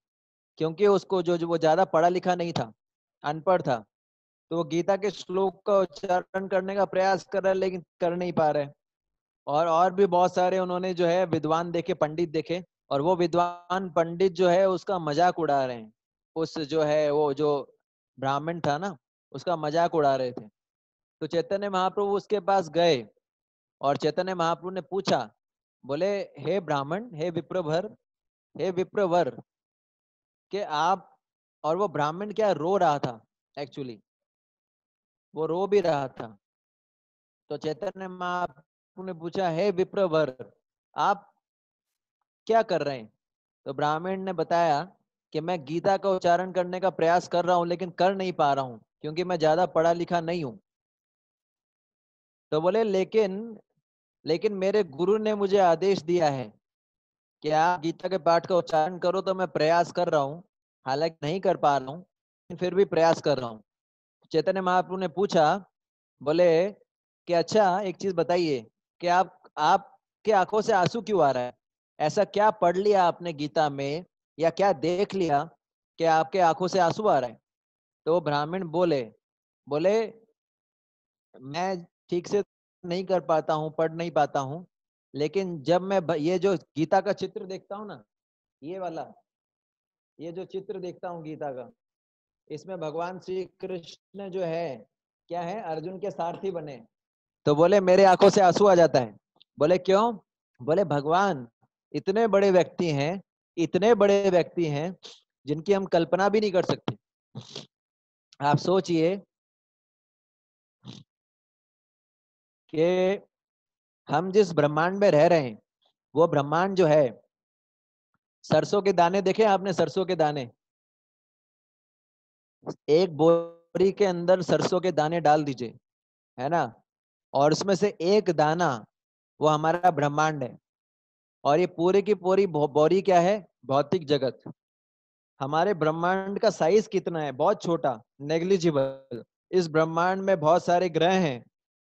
क्योंकि उसको जो वो ज्यादा पढ़ा लिखा नहीं था, अनपढ़ था। तो वो गीता के श्लोक का उच्चारण करने का प्रयास कर रहा है लेकिन कर नहीं पा रहा है। और भी बहुत सारे उन्होंने जो है विद्वान देखे, पंडित देखे, और वो विद्वान पंडित जो है उसका मजाक उड़ा रहे हैं। उस जो है वो जो ब्राह्मण था ना, उसका मजाक उड़ा रहे थे। तो चैतन्य महाप्रभु उसके पास गए और चैतन्य महाप्रभु ने पूछा, बोले हे ब्राह्मण, हे विप्रवर, हे विप्रवर, कि आप, और वो ब्राह्मण क्या रो रहा था, एक्चुअली वो रो भी रहा था। तो चैतन्य महाप्रभु ने पूछा, हे विप्रवर, आप क्या कर रहे हैं? तो ब्राह्मण ने बताया कि मैं गीता का उच्चारण करने का प्रयास कर रहा हूं लेकिन कर नहीं पा रहा हूं क्योंकि मैं ज्यादा पढ़ा लिखा नहीं हूं। तो बोले लेकिन मेरे गुरु ने मुझे आदेश दिया है कि आप गीता के पाठ का उच्चारण करो, तो मैं प्रयास कर रहा हूँ, हालांकि नहीं कर पा रहा हूँ लेकिन फिर भी प्रयास कर रहा हूँ। चैतन्य महाप्रभु ने पूछा, बोले कि अच्छा एक चीज बताइए कि आपके आंखों से आंसू क्यों आ रहा है? ऐसा क्या पढ़ लिया आपने गीता में या क्या देख लिया कि आपके आंखों से आंसू आ रहा है? तो वो ब्राह्मण बोले मैं ठीक से नहीं कर पाता हूँ, पढ़ नहीं पाता हूँ, लेकिन जब मैं ये जो गीता का चित्र देखता हूँ ना, ये वाला, ये जो चित्र देखता हूँ गीता का, इसमें भगवान श्री कृष्ण जो है क्या है, अर्जुन के सारथी बने। तो बोले मेरे आंखों से आंसू आ जाता है। बोले क्यों? बोले भगवान इतने बड़े व्यक्ति हैं, इतने बड़े व्यक्ति हैं जिनकी हम कल्पना भी नहीं कर सकते। आप सोचिए कि हम जिस ब्रह्मांड में रह रहे हैं, वो ब्रह्मांड जो है, सरसों के दाने देखे आपने? सरसों के दाने, एक बोरी के अंदर सरसों के दाने डाल दीजिए, है ना, और उसमें से एक दाना वो हमारा ब्रह्मांड है। और ये पूरी की पूरी बोरी क्या है? भौतिक जगत, हमारे ब्रह्मांड का साइज कितना है, बहुत छोटा, नेग्लिजिबल। इस ब्रह्मांड में बहुत सारे ग्रह हैं,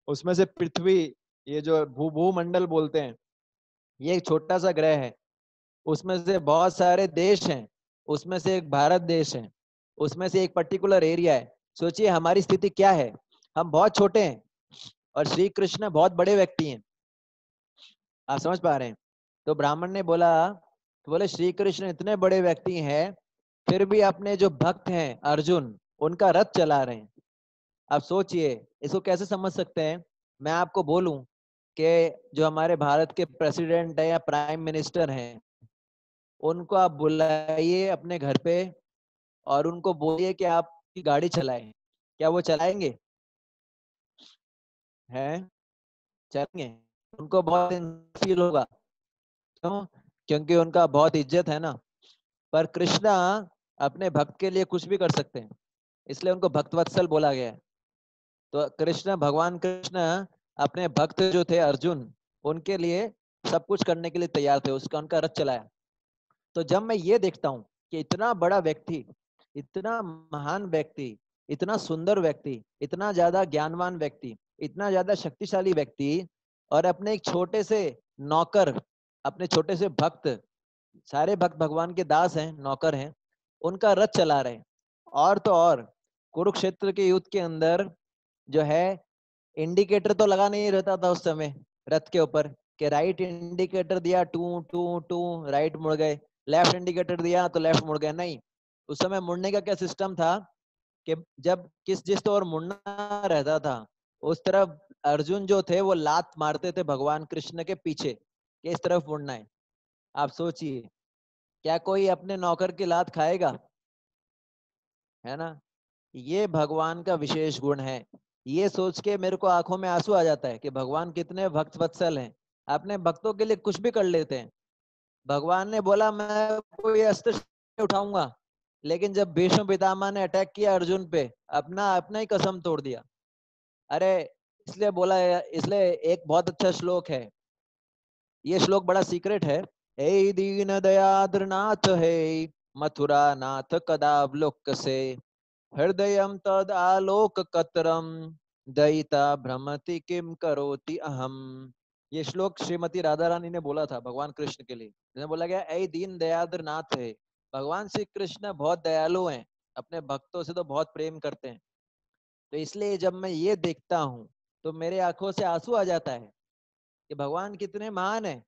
उसमें से पृथ्वी, ये जो भूमंडल बोलते हैं, ये एक छोटा सा ग्रह है। उसमें से बहुत सारे देश हैं, उसमें से एक भारत देश है, उसमें से एक पर्टिकुलर एरिया है। सोचिए हमारी स्थिति क्या है, हम बहुत छोटे हैं और श्री कृष्ण बहुत बड़े व्यक्ति हैं। आप समझ पा रहे हैं? तो ब्राह्मण ने बोला, तो बोले श्री कृष्ण इतने बड़े व्यक्ति हैं, फिर भी अपने जो भक्त हैं अर्जुन, उनका रथ चला रहे हैं। आप सोचिए इसको कैसे समझ सकते हैं। मैं आपको बोलूं कि जो हमारे भारत के प्रेसिडेंट है या प्राइम मिनिस्टर हैं, उनको आप बुलाइए अपने घर पे और उनको बोलिए कि आपकी गाड़ी चलाएं, क्या वो चलाएंगे? हैं? चलेंगे? उनको बहुत फील होगा। क्यों? क्योंकि उनका बहुत इज्जत है ना। पर कृष्णा अपने भक्त के लिए कुछ भी कर सकते हैं, इसलिए उनको भक्तवत्सल बोला गया है। तो कृष्ण, भगवान कृष्ण अपने भक्त जो थे अर्जुन, उनके लिए सब कुछ करने के लिए तैयार थे, उसका उनका रथ चलाया। तो जब मैं ये देखता हूँ कि इतना बड़ा व्यक्ति, इतना महान व्यक्ति, इतना सुंदर व्यक्ति, इतना ज्यादा ज्ञानवान व्यक्ति, इतना ज्यादा शक्तिशाली व्यक्ति, और अपने एक छोटे से नौकर, अपने छोटे से भक्त, सारे भक्त भगवान के दास हैं, नौकर हैं, उनका रथ चला रहे हैं। और तो और कुरुक्षेत्र के युद्ध के अंदर जो है, इंडिकेटर तो लगा नहीं रहता था उस समय रथ के ऊपर, कि राइट इंडिकेटर दिया टू टू टू राइट मुड़ गए, लेफ्ट इंडिकेटर दिया तो लेफ्ट मुड़ गए। नहीं, उस समय मुड़ने का क्या सिस्टम था कि जब जिस ओर मुड़ना रहता था, उस तरफ अर्जुन जो थे वो लात मारते थे भगवान कृष्ण के पीछे कि इस तरफ मुड़ना है। आप सोचिए, क्या कोई अपने नौकर की लात खाएगा? है ना? ये भगवान का विशेष गुण है। ये सोच के मेरे को आंखों में आंसू आ जाता है कि भगवान कितने भक्त वत्सल हैं, अपने भक्तों के लिए कुछ भी कर लेते हैं। भगवान ने बोला मैं कोई अस्त्र नहीं उठाऊंगा, लेकिन जब भीष्म पितामह ने अटैक किया अर्जुन पे, अपना अपना ही कसम तोड़ दिया। अरे इसलिए बोला है, इसलिए एक बहुत अच्छा श्लोक है, ये श्लोक बड़ा सीक्रेट है। हे दीन दयाद्रनाथ हे, मथुरा नाथ कदावलोक से, हृदयं तद आलोक कतरम, दयिता भ्रमति किम करोति अहम। ये श्लोक श्रीमती राधा रानी ने बोला था भगवान कृष्ण के लिए। जिन्हें बोला गया ऐ दीन दयाद्र नाथ है। भगवान श्री कृष्ण बहुत दयालु हैं, अपने भक्तों से तो बहुत प्रेम करते हैं। तो इसलिए जब मैं ये देखता हूँ तो मेरे आंखों से आंसू आ जाता है कि भगवान कितने महान है।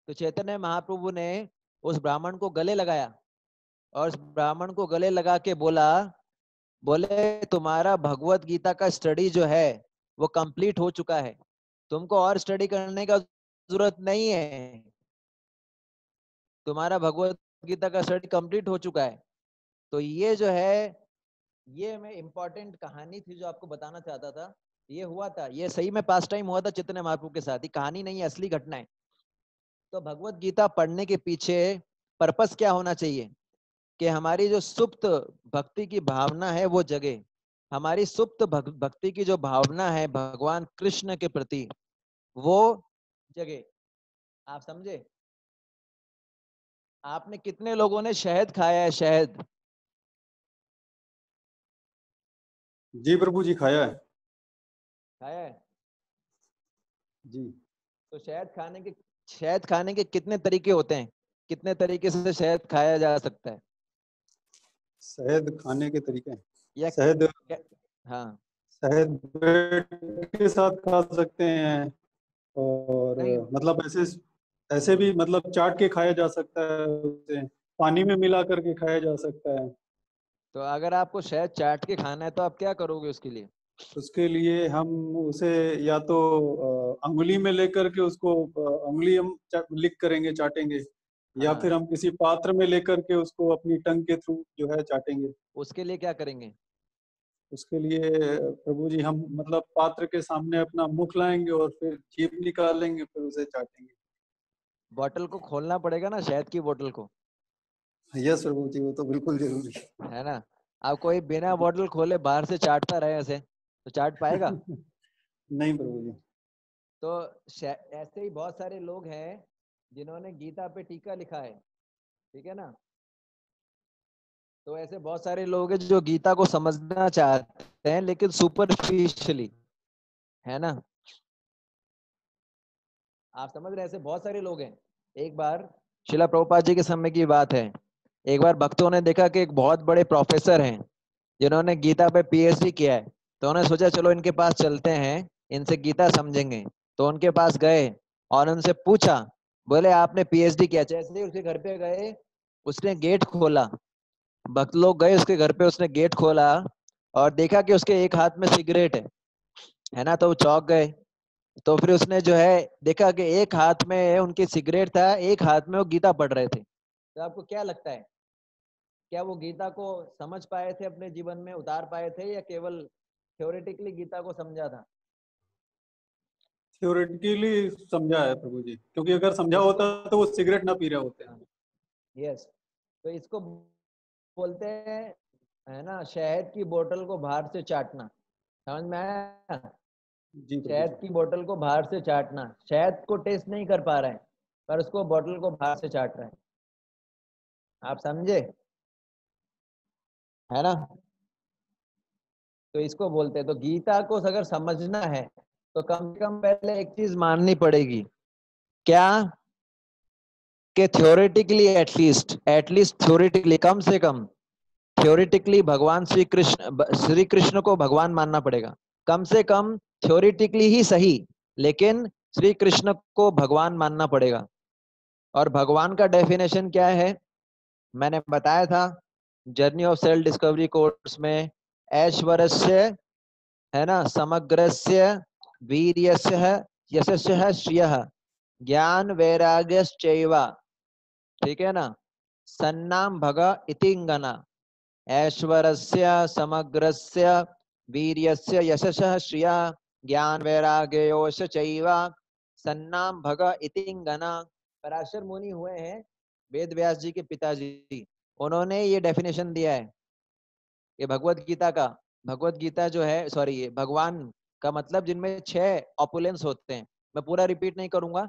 तो चैतन्य महाप्रभु ने उस ब्राह्मण को गले लगाया और उस ब्राह्मण को गले लगा के बोला, बोले तुम्हारा भगवत गीता का स्टडी जो है वो कंप्लीट हो चुका है, तुमको और स्टडी करने का जरूरत नहीं है, तुम्हारा भगवत गीता का स्टडी कंप्लीट हो चुका है। तो ये जो है, ये मैं इम्पोर्टेंट कहानी थी जो आपको बताना चाहता था। ये हुआ था, ये सही में पास टाइम हुआ था चैतन्य महाप्रभु के साथ, ही कहानी नहीं है, असली घटना है। तो भगवत गीता पढ़ने के पीछे पर्पस क्या होना चाहिए कि हमारी जो सुप्त भक्ति की भावना है वो जगे। हमारी सुप्त भक्ति की जो भावना है भगवान कृष्ण के प्रति, वो जगे। आप समझे? आपने कितने लोगों ने शहद खाया है? शहद जी प्रभु जी, खाया है। खाया है? जी। तो शहद खाने के कितने तरीके होते हैं? कितने तरीके से शहद खाया जा सकता है? शहद खाने के तरीके? या शहद, हाँ, शहद ब्रेड के साथ खा सकते हैं, नहीं, और मतलब ऐसे ऐसे भी मतलब चाट के खाया जा सकता है, उसे पानी में मिला करके खाया जा सकता है। तो अगर आपको शहद चाट के खाना है तो आप क्या करोगे उसके लिए? उसके लिए हम उसे या तो अंगुली में लेकर के उसको अंगुली हम लिक करेंगे, चाटेंगे, या फिर हाँ, हम किसी पात्र में लेकर के उसको अपनी टंग के थ्रू जो है चाटेंगे। उसके लिए क्या करेंगे? उसके लिए प्रभु जी हम मतलब पात्र के सामने अपना मुख लाएंगे और फिर जीभ निकालेंगे, फिर उसे चाटेंगे। बोतल को खोलना पड़ेगा ना, शहद की बोतल को, यस प्रभु जी, वो तो बिल्कुल जरूरी है ना? आप कोई बिना बोतल खोले बाहर से चाटता रहे ऐसे, तो चाट पाएगा? नहीं प्रभु जी। तो ऐसे ही बहुत सारे लोग हैं जिन्होंने गीता पे टीका लिखा है, ठीक है ना। तो ऐसे बहुत सारे लोग हैं जो गीता को समझना चाहते हैं लेकिन सुपरफिशियली, है ना। आप समझ रहे हैं, ऐसे बहुत सारे लोग हैं। एक बार शिला प्रभुपाद जी के समय की बात है, एक बार भक्तों ने देखा कि एक बहुत बड़े प्रोफेसर हैं जिन्होंने गीता पे पीएचडी किया है, तो उन्होंने सोचा चलो इनके पास चलते हैं, इनसे गीता समझेंगे। तो उनके पास गए और उनसे पूछा, बोले आपने पीएचडी किया? जैसे ही उसके घर पे गए, उसने गेट खोला, भक्त लोग गए उसके घर पे, उसने गेट खोला और देखा कि उसके एक हाथ में सिगरेट है ना। तो वो चौंक गए। तो फिर उसने जो है देखा कि एक हाथ में उनकी सिगरेट था, एक हाथ में वो गीता पढ़ रहे थे। तो आपको क्या लगता है, क्या वो गीता को समझ पाए थे, अपने जीवन में उतार पाए थे, या केवल थ्योरेटिकली गीता को समझा था? थ्योरेटिकली समझा है प्रभु जी, क्योंकि अगर समझा इसको होता तो वो सिगरेट ना पी रहे होते। यस, तो इसको बोलते हैं, है ना, शहद की बोतल को बाहर से चाटना। समझ में आया? जी प्रभु शहद जी। की बोतल को बाहर से चाटना, शहद को टेस्ट नहीं कर पा रहा है पर उसको बोतल को बाहर से चाट रहा है। आप समझे, है ना। तो इसको बोलते हैं। तो गीता को अगर समझना है तो कम से कम पहले एक चीज माननी पड़ेगी, क्या, कि थ्योरेटिकली एटलीस्ट थ्योरेटिकली, कम से कम थ्योरेटिकली भगवान श्री कृष्ण को भगवान मानना पड़ेगा। कम से कम थ्योरेटिकली ही सही, लेकिन श्री कृष्ण को भगवान मानना पड़ेगा। और भगवान का डेफिनेशन क्या है, मैंने बताया था journey of self discovery course में, ऐश्वर्यस्य, है ना, समग्रस्य, वीर्यस्य, यशस्य, श्रियः, ज्ञान वैराग्यश्चैव, ठीक है ना, सन्नाम भग इतिंगना, ऐश्वर्यस्य, समग्रस्य, वीर्यस्य, यशस्य, श्रियः, ज्ञान वैराग्योश चैव, सन्नाम भग इतिंगना। पराशर मुनि हुए हैं वेद व्यास जी के पिताजी, उन्होंने ये डेफिनेशन दिया है। ये भगवत गीता जो है, सॉरी, ये भगवान का मतलब जिनमें 6 ऑपुलेंस होते हैं। मैं पूरा रिपीट नहीं करूंगा।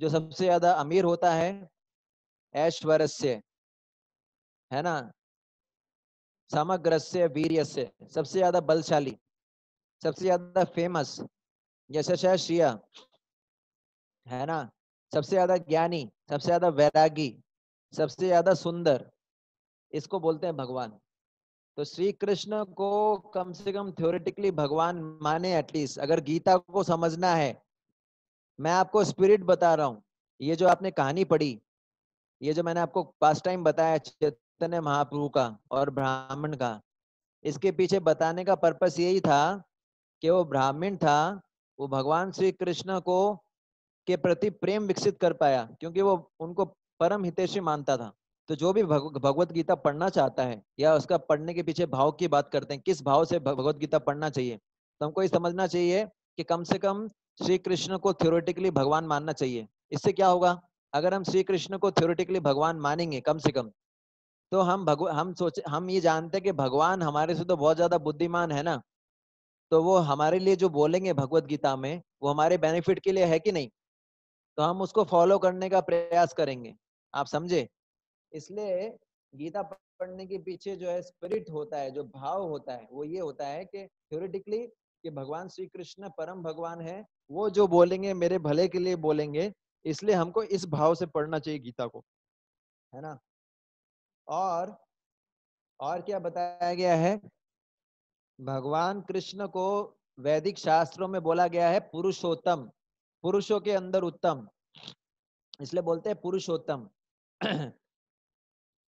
जो सबसे ज्यादा अमीर होता है ऐश्वर्यस्य, है ना, समग्रस्य, वीर्यस्य, सबसे ज्यादा बलशाली, सबसे ज्यादा फेमस, यशस्य, श्रिय, है ना, सबसे ज्यादा ज्ञानी, सबसे ज्यादा वैरागी, सबसे ज्यादा सुंदर, इसको बोलते हैं भगवान। तो श्री कृष्ण को कम से कम थ्योरेटिकली भगवान माने, एटलीस्ट अगर गीता को समझना है। मैं आपको स्पिरिट बता रहा हूँ। ये जो आपने कहानी पढ़ी, ये जो मैंने आपको पास्ट टाइम बताया चैतन्य महाप्रभु का और ब्राह्मण का, इसके पीछे बताने का पर्पस यही था कि वो ब्राह्मण था, वो भगवान श्री कृष्ण को के प्रति प्रेम विकसित कर पाया, क्योंकि वो उनको परम हितैषी मानता था। तो जो भी भगवत गीता पढ़ना चाहता है, या उसका पढ़ने के पीछे भाव की बात करते हैं, किस भाव से भगवत गीता पढ़ना चाहिए, तो हमको ये समझना चाहिए कि कम से कम श्री कृष्ण को थ्योरेटिकली भगवान मानना चाहिए। इससे क्या होगा, अगर हम श्री कृष्ण को थ्योरेटिकली भगवान मानेंगे कम से कम, तो हम ये जानते हैं कि भगवान हमारे से तो बहुत ज्यादा बुद्धिमान है ना। तो वो हमारे लिए जो बोलेंगे भगवत गीता में, वो हमारे बेनिफिट के लिए है कि नहीं, तो हम उसको फॉलो करने का प्रयास करेंगे। आप समझे। इसलिए गीता पढ़ने के पीछे जो है स्पिरिट होता है, जो भाव होता है, वो ये होता है कि थ्योरेटिकली कि भगवान श्री कृष्ण परम भगवान है, वो जो बोलेंगे मेरे भले के लिए बोलेंगे, इसलिए हमको इस भाव से पढ़ना चाहिए गीता को, है ना। और क्या बताया गया है, भगवान कृष्ण को वैदिक शास्त्रों में बोला गया है पुरुषोत्तम, पुरुषों के अंदर उत्तम, इसलिए बोलते हैं पुरुषोत्तम।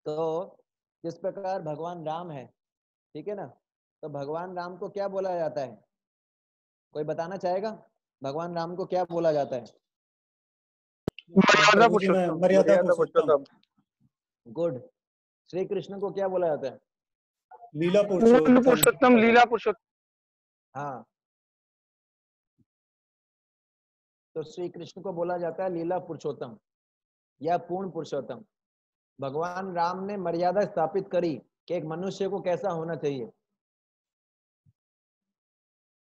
तो जिस प्रकार भगवान राम है, ठीक है ना, तो भगवान राम को क्या बोला जाता है, कोई बताना चाहेगा, भगवान राम को क्या बोला जाता है? मर्यादा प्रभु जी मैं पुरुषोत्तम। मर्यादा पुरुषोत्तम, गुड। श्री कृष्ण को क्या बोला जाता है? लीला मूल पुरुषोत्तम, पुरुषोत्तम, लीला पुरुषोत्तम। हाँ, तो श्री कृष्ण को बोला जाता है लीला पुरुषोत्तम या पूर्ण पुरुषोत्तम। भगवान राम ने मर्यादा स्थापित करी कि एक मनुष्य को कैसा होना चाहिए।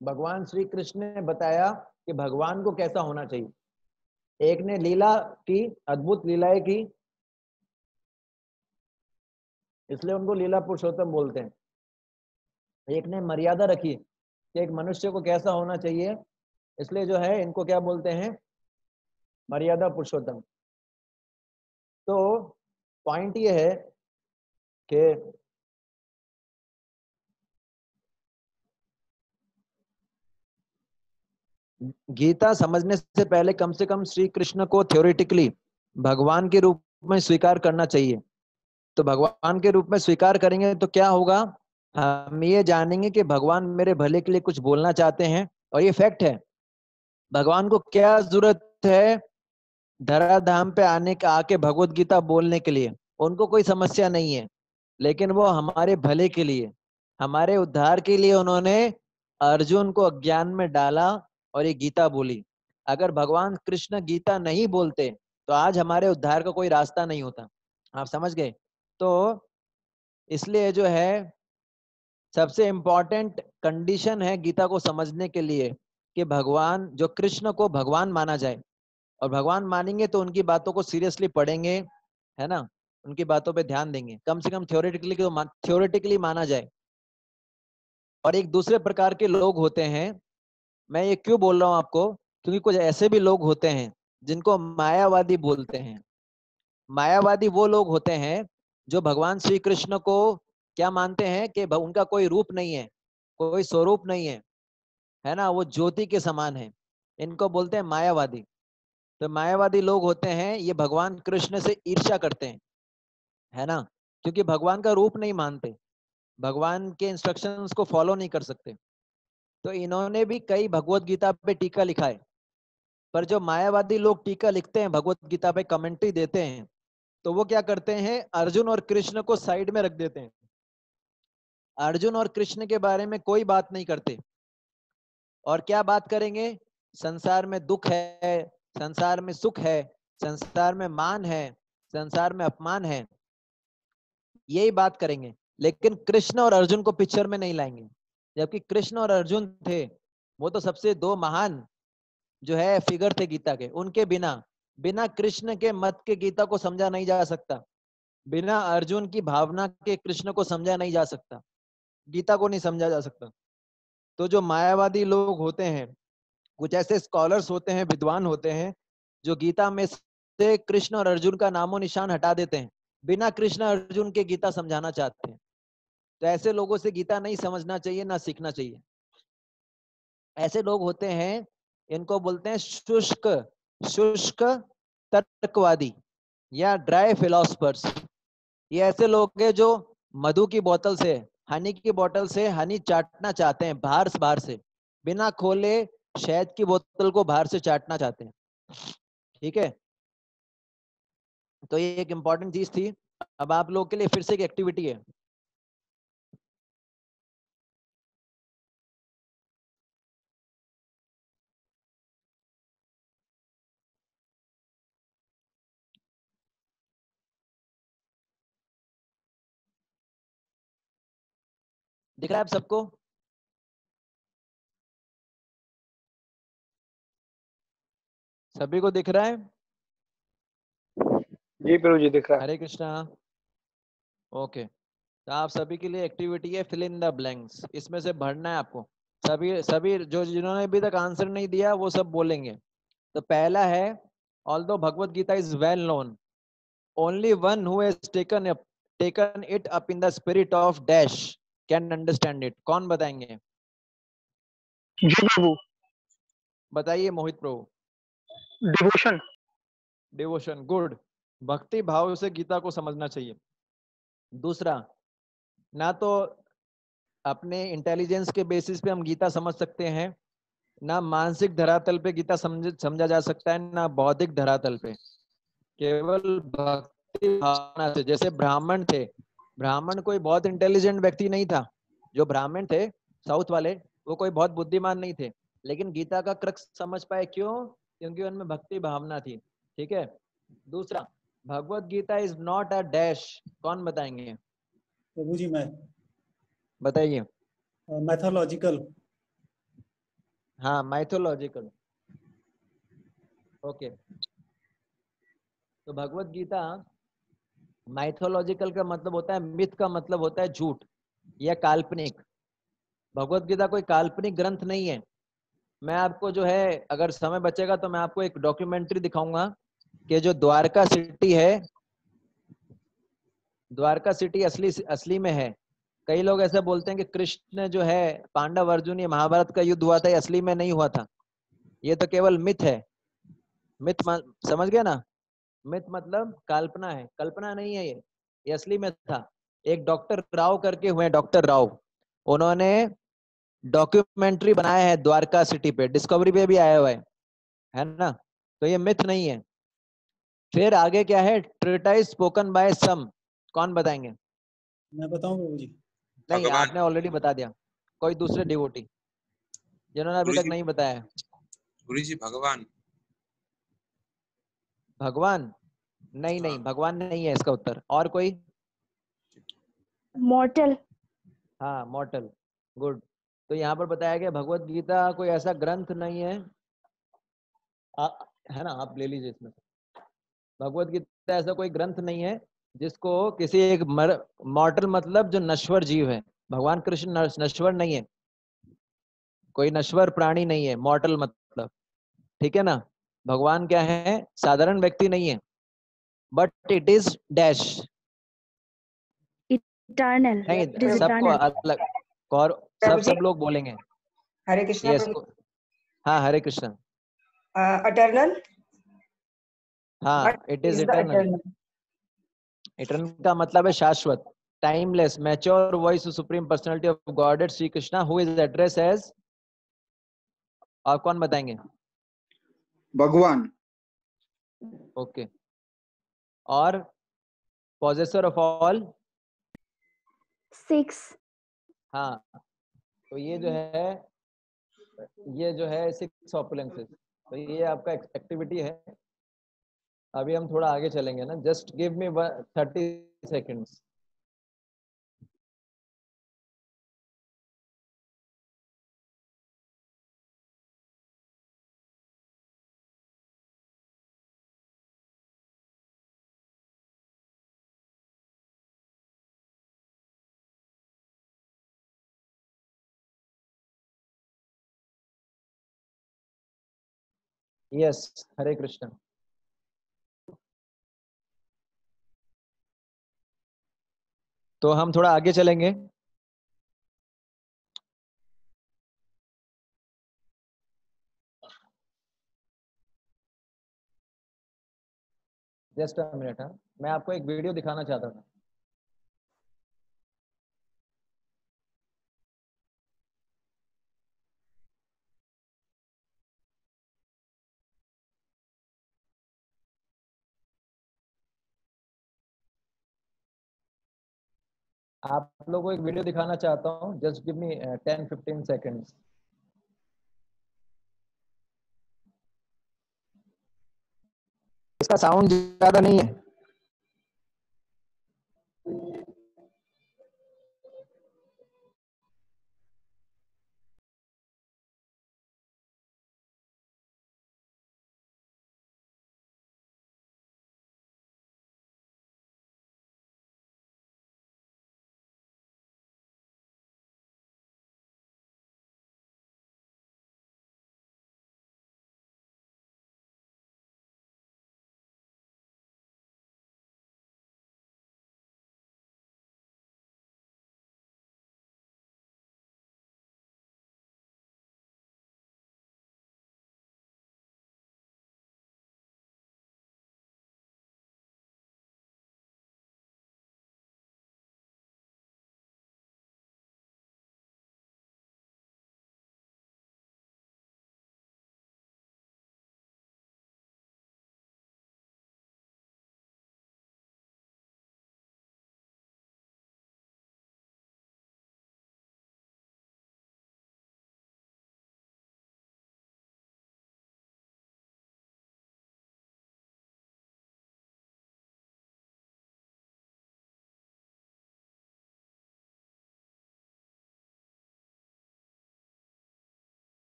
भगवान श्री कृष्ण ने बताया कि भगवान को कैसा होना चाहिए। एक ने लीला की, अद्भुत लीलाएं की, इसलिए उनको लीला पुरुषोत्तम बोलते हैं। एक ने मर्यादा रखी कि एक मनुष्य को कैसा होना चाहिए, इसलिए जो है इनको क्या बोलते हैं, मर्यादा पुरुषोत्तम। तो पॉइंट ये है कि गीता समझने से पहले कम से कम श्री कृष्ण को थ्योरेटिकली भगवान के रूप में स्वीकार करना चाहिए। तो भगवान के रूप में स्वीकार करेंगे तो क्या होगा, हम ये जानेंगे कि भगवान मेरे भले के लिए कुछ बोलना चाहते हैं। और ये फैक्ट है, भगवान को क्या जरूरत है धराधाम पे आके भगवत गीता बोलने के लिए, उनको कोई समस्या नहीं है। लेकिन वो हमारे भले के लिए, हमारे उद्धार के लिए उन्होंने अर्जुन को अज्ञान में डाला और ये गीता बोली। अगर भगवान कृष्ण गीता नहीं बोलते तो आज हमारे उद्धार का कोई रास्ता नहीं होता। आप समझ गए? तो इसलिए जो है सबसे इंपॉर्टेंट कंडीशन है गीता को समझने के लिए कि भगवान, जो कृष्ण को भगवान माना जाए। और भगवान मानेंगे तो उनकी बातों को सीरियसली पढ़ेंगे, है ना, उनकी बातों पे ध्यान देंगे, कम से कम थ्योरेटिकली माना जाए। और एक दूसरे प्रकार के लोग होते हैं, मैं ये क्यों बोल रहा हूं आपको, क्योंकि कुछ ऐसे भी लोग होते हैं जिनको मायावादी बोलते हैं। मायावादी वो लोग होते हैं जो भगवान श्री कृष्ण को क्या मानते हैं कि उनका कोई रूप नहीं है, कोई स्वरूप नहीं है ना, वो ज्योति के समान है। इनको बोलते हैं मायावादी। तो मायावादी लोग होते हैं, ये भगवान कृष्ण से ईर्ष्या करते हैं, है ना, क्योंकि भगवान का रूप नहीं मानते, भगवान के इंस्ट्रक्शंस को फॉलो नहीं कर सकते। तो इन्होंने भी कई भगवत गीता पे टीका लिखा है। पर जो मायावादी लोग टीका लिखते हैं, भगवत गीता पे कमेंट्री देते हैं, तो वो क्या करते हैं, अर्जुन और कृष्ण को साइड में रख देते हैं। अर्जुन और कृष्ण के बारे में कोई बात नहीं करते। और क्या बात करेंगे, संसार में दुख है, संसार में सुख है, संसार में मान है, संसार में अपमान है, यही बात करेंगे। लेकिन कृष्ण और अर्जुन को पिक्चर में नहीं लाएंगे। जबकि कृष्ण और अर्जुन थे, वो तो सबसे दो महान जो है फिगर थे गीता के। उनके बिना, बिना कृष्ण के मत के गीता को समझा नहीं जा सकता, बिना अर्जुन की भावना के कृष्ण को समझा नहीं जा सकता, गीता को नहीं समझा जा सकता। तो जो मायावादी लोग होते हैं, कुछ ऐसे स्कॉलर्स होते हैं, विद्वान होते हैं, जो गीता में से कृष्ण और अर्जुन का नामो निशान हटा देते हैं, बिना कृष्ण अर्जुन के गीता समझाना चाहते हैं। तो ऐसे लोगों से गीता नहीं समझना चाहिए, ना सीखना चाहिए। ऐसे लोग होते हैं, इनको बोलते हैं शुष्क शुष्क तर्कवादी या ड्राई फिलोसफर्स। ये ऐसे लोग हैं जो मधु की बोतल से, हनी की बोतल से हनी चाटना चाहते हैं, बाहर से, बिना खोले शहद की बोतल को बाहर से चाटना चाहते हैं। ठीक है, तो ये एक इंपॉर्टेंट चीज थी। अब आप लोग के लिए फिर से एक एक्टिविटी है। दिख रहा है आप सबको? सभी को दिख रहा है? जी प्रभु जी दिख रहा है। हरे कृष्णा। ओके, तो आप सभी के लिए एक्टिविटी है फिल इन द ब्लैंक्स। इसमें से भरना है आपको। सभी सभी जो जिन्होंने अभी तक आंसर नहीं दिया वो सब बोलेंगे। तो पहला है, although Bhagavad Gita is well known, only one who has taken it up in the spirit of dash can understand it. कौन बताएंगे? जी प्रभु। बताइए मोहित प्रभु। डिवोशन। Devotion, good. भक्ति भाव से गीता को समझना चाहिए। दूसरा, ना तो अपने इंटेलिजेंस के बेसिस पे हम गीता समझ सकते हैं, ना मानसिक धरातल पे गीता समझा जा सकता है, ना बौद्धिक धरातल पे। केवल भक्ति भावना से। जैसे ब्राह्मण थे, ब्राह्मण कोई बहुत इंटेलिजेंट व्यक्ति नहीं था। जो ब्राह्मण थे साउथ वाले, वो कोई बहुत बुद्धिमान नहीं थे, लेकिन गीता का क्रक्स समझ पाए। क्यों? क्योंकि उनमें भक्ति भावना थी। ठीक है। दूसरा, Bhagavad Gita is not a dash. कौन बताएंगे? प्रभु जी मैं बताइए। मैथोलॉजिकल। हाँ, माइथोलॉजिकल। ओके, तो भगवत गीता माइथोलॉजिकल का मतलब होता है, मिथ का मतलब होता है झूठ या काल्पनिक। भगवत गीता कोई काल्पनिक ग्रंथ नहीं है। मैं आपको जो है, अगर समय बचेगा तो मैं आपको एक डॉक्यूमेंट्री दिखाऊंगा कि जो द्वारका सिटी है, द्वारका सिटी असली असली में है। कई लोग ऐसे बोलते हैं कि कृष्ण जो है, पांडव अर्जुन, ये महाभारत का युद्ध हुआ था, ये असली में नहीं हुआ था, ये तो केवल मिथ है। मिथ समझ गया ना? मिथ मतलब कल्पना है, कल्पना नहीं है ये असली में था। एक डॉक्टर राव करके हुए, डॉक्टर राव, उन्होंने डॉक्यूमेंट्री बनाया है द्वारका सिटी पे, डिस्कवरी पे भी आया हुआ है ना? तो ये मिथ नहीं है। फिर आगे क्या है? ट्रिटाइज स्पोकन बाय सम, कौन बताएंगे? मैं बताऊं प्रभु जी? नहीं, भगवान। आपने ऑलरेडी बता दिया। कोई दूसरे डिवोटी जिन्होंने अभी गुरु तक जी, नहीं बताया? गुरु जी भगवान। भगवान? नहीं हाँ। नहीं, भगवान नहीं है इसका उत्तर। और कोई? मॉर्टल। हाँ, मॉर्टल, गुड। तो यहाँ पर बताया गया भगवत गीता कोई ऐसा ग्रंथ नहीं है। आ, है ना, आप ले लीजिए इसमें से। भगवत गीता ऐसा कोई ग्रंथ नहीं है जिसको किसी एक मॉर्टल मतलब जो नश्वर जीव है। भगवान कृष्ण नश्वर नहीं है, कोई नश्वर प्राणी नहीं है मॉर्टल मतलब, ठीक है ना? भगवान क्या है? साधारण व्यक्ति नहीं है, but it is dash. Eternal. नहीं, इट इज सबको इटर्नल। अलग, और प्रभु जी, सब लोग बोलेंगे। हरे कृष्णा यस, प्रभु। हाँ, हरे कृष्ण। अटर्नल। हाँ, what it is is the eternal. Eternal? Eternal का मतलब है शाश्वत, timeless, mature voice supreme personality of godhead Shri Krishna, who is address as. और कौन बताएंगे? भगवान। ओके। और पॉजेसर ऑफ ऑल। 6। हाँ, तो ये जो है 6 ऑपुलेंसेस। तो ये आपका एक्टिविटी है। अभी हम थोड़ा आगे चलेंगे ना, just give me 30 seconds. Yes, Hare Krishna. तो हम थोड़ा आगे चलेंगे। Just a minute. हाँ, मैं आपको एक वीडियो दिखाना चाहता था। आप लोगों को एक वीडियो दिखाना चाहता हूँ, जस्ट गिव मी 10-15 सेकेंड्स। इसका साउंड ज्यादा नहीं है।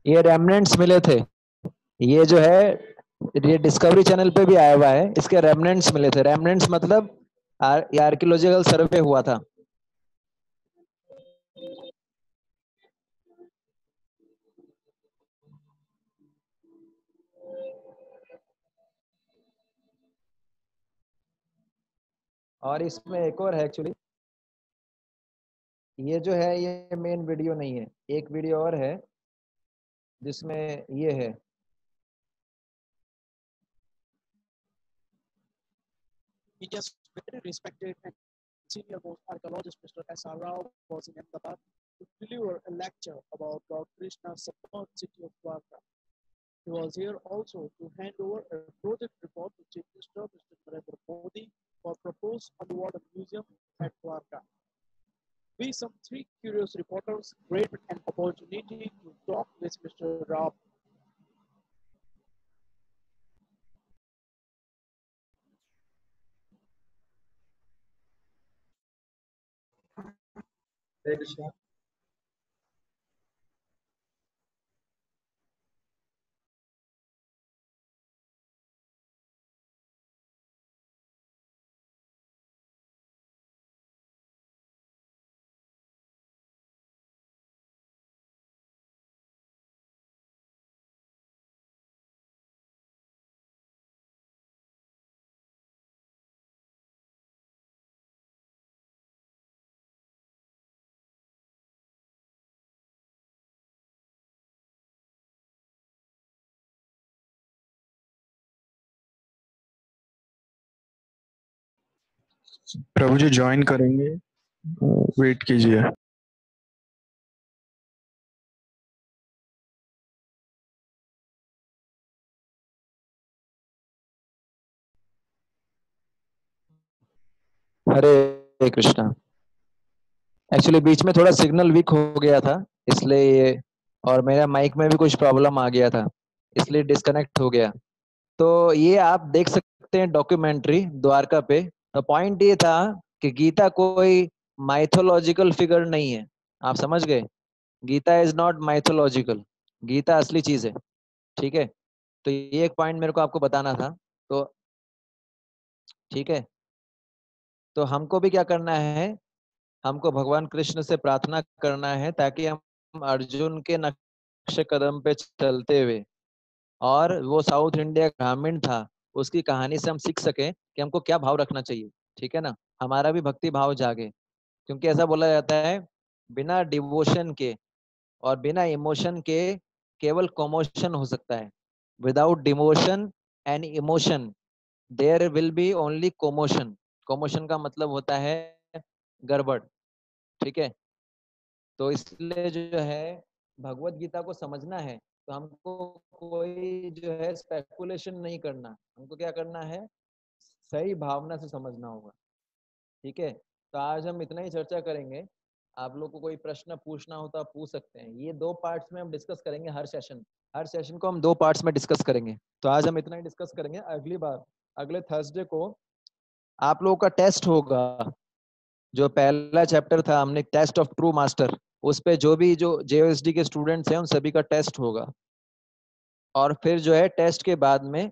ये रेमनेंट्स मिले थे, ये जो है ये डिस्कवरी चैनल पे भी आया हुआ है, इसके रेमनेंट्स मिले थे। रेमनेंट्स मतलब ये आर्कियोलॉजिकल सर्वे हुआ था। और इसमें एक और है एक्चुअली, ये जो है ये मेन वीडियो नहीं है, एक वीडियो और है जिसमें ये है। India's very respected and senior most archaeologist Mr. S.R. Rao was in Ahmedabad to deliver a lecture about Lord Krishna's submerged city of Dwarka. He was here also to hand over a project report to Chief Minister Mr. Narendra Modi for proposed underwater museum at Dwarka. We, some 3 curious reporters, great an opportunity to talk with Mr. Rao. Hare Krishna. प्रभु जी join करेंगे, wait कीजिए। Hare Krishna. Actually बीच में थोड़ा signal weak हो गया था इसलिए, और मेरा माइक में भी कुछ प्रॉब्लम आ गया था इसलिए डिस्कनेक्ट हो गया। तो ये आप देख सकते हैं डॉक्यूमेंट्री द्वारका पे। तो पॉइंट ये था कि गीता कोई माइथोलॉजिकल फिगर नहीं है, आप समझ गए। Gita is not mythological, Gita असली चीज है, ठीक है। तो ये एक पॉइंट मेरे को आपको बताना था। तो ठीक है, तो हमको भी क्या करना है, हमको भगवान कृष्ण से प्रार्थना करना है ताकि हम अर्जुन के नक्शे कदम पे चलते हुए, और वो साउथ इंडिया ग्रामीण था उसकी कहानी से हम सीख सके कि हमको क्या भाव रखना चाहिए, ठीक है ना। हमारा भी भक्ति भाव जागे, क्योंकि ऐसा बोला जाता है बिना डिवोशन के और बिना इमोशन के केवल कमोशन हो सकता है। Without devotion and emotion there will be only commotion. Commotion का मतलब होता है गड़बड़, ठीक है। तो इसलिए जो है भगवत गीता को समझना है तो हमको कोई जो है स्पेकुलेशन नहीं करना, हमको क्या करना है, सही भावना से समझना होगा, ठीक है। तो आज हम इतना ही चर्चा करेंगे। आप लोग को कोई प्रश्न पूछना हो तो आप पूछ सकते हैं। ये 2 पार्ट्स में हम डिस्कस करेंगे, हर सेशन को हम 2 पार्ट्स में डिस्कस करेंगे। तो आज हम इतना ही डिस्कस करेंगे। अगली बार अगले थर्सडे को आप लोगों का टेस्ट होगा। जो पहला चैप्टर था हमने टेस्ट ऑफ ट्रू मास्टर, उस पे जो भी जो जेओएसडी के स्टूडेंट्स हैं उन सभी का टेस्ट होगा। और फिर जो है टेस्ट के बाद में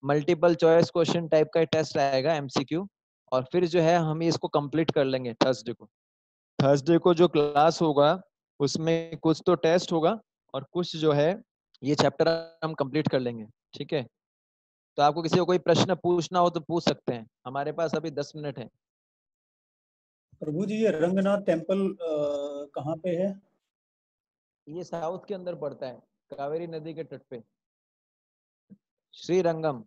मल्टीपल चॉइस क्वेश्चन टाइप का टेस्ट आएगा, एमसीक्यू। और फिर जो है हम इसको कंप्लीट कर लेंगे थर्सडे को। थर्सडे को जो क्लास होगा उसमें कुछ तो टेस्ट होगा और कुछ जो है ये चैप्टर हम कंप्लीट कर लेंगे, ठीक है। तो आपको किसी को कोई प्रश्न पूछना हो तो पूछ सकते हैं, हमारे पास अभी 10 मिनट है। प्रभु जी ये रंगनाथ टेम्पल कहाँ पे है? ये साउथ के अंदर पड़ता है, कावेरी नदी के तट पे। श्रीरंगम।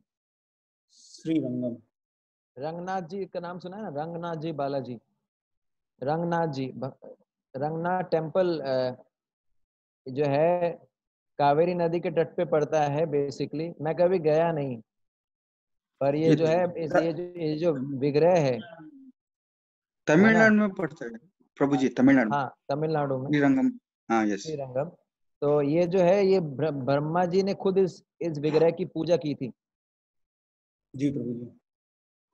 श्रीरंगम। रंगनाथ जी का नाम सुना है ना, रंगनाथ जी बालाजी, रंगनाथ जी। रंगनाथ टेम्पल जो है कावेरी नदी के तट पे पड़ता है बेसिकली। मैं कभी गया नहीं, पर ये जो है ये जो विग्रह है तमिलनाडु में पड़ता है प्रभु जी, तमिलनाडु। हाँ तमिलनाडु में श्रीरंगम। हाँ यस। श्रीरंगम। तो ये जो है ये ब्रह्मा जी ने खुद इस विग्रह की पूजा की थी। जी प्रभु जी।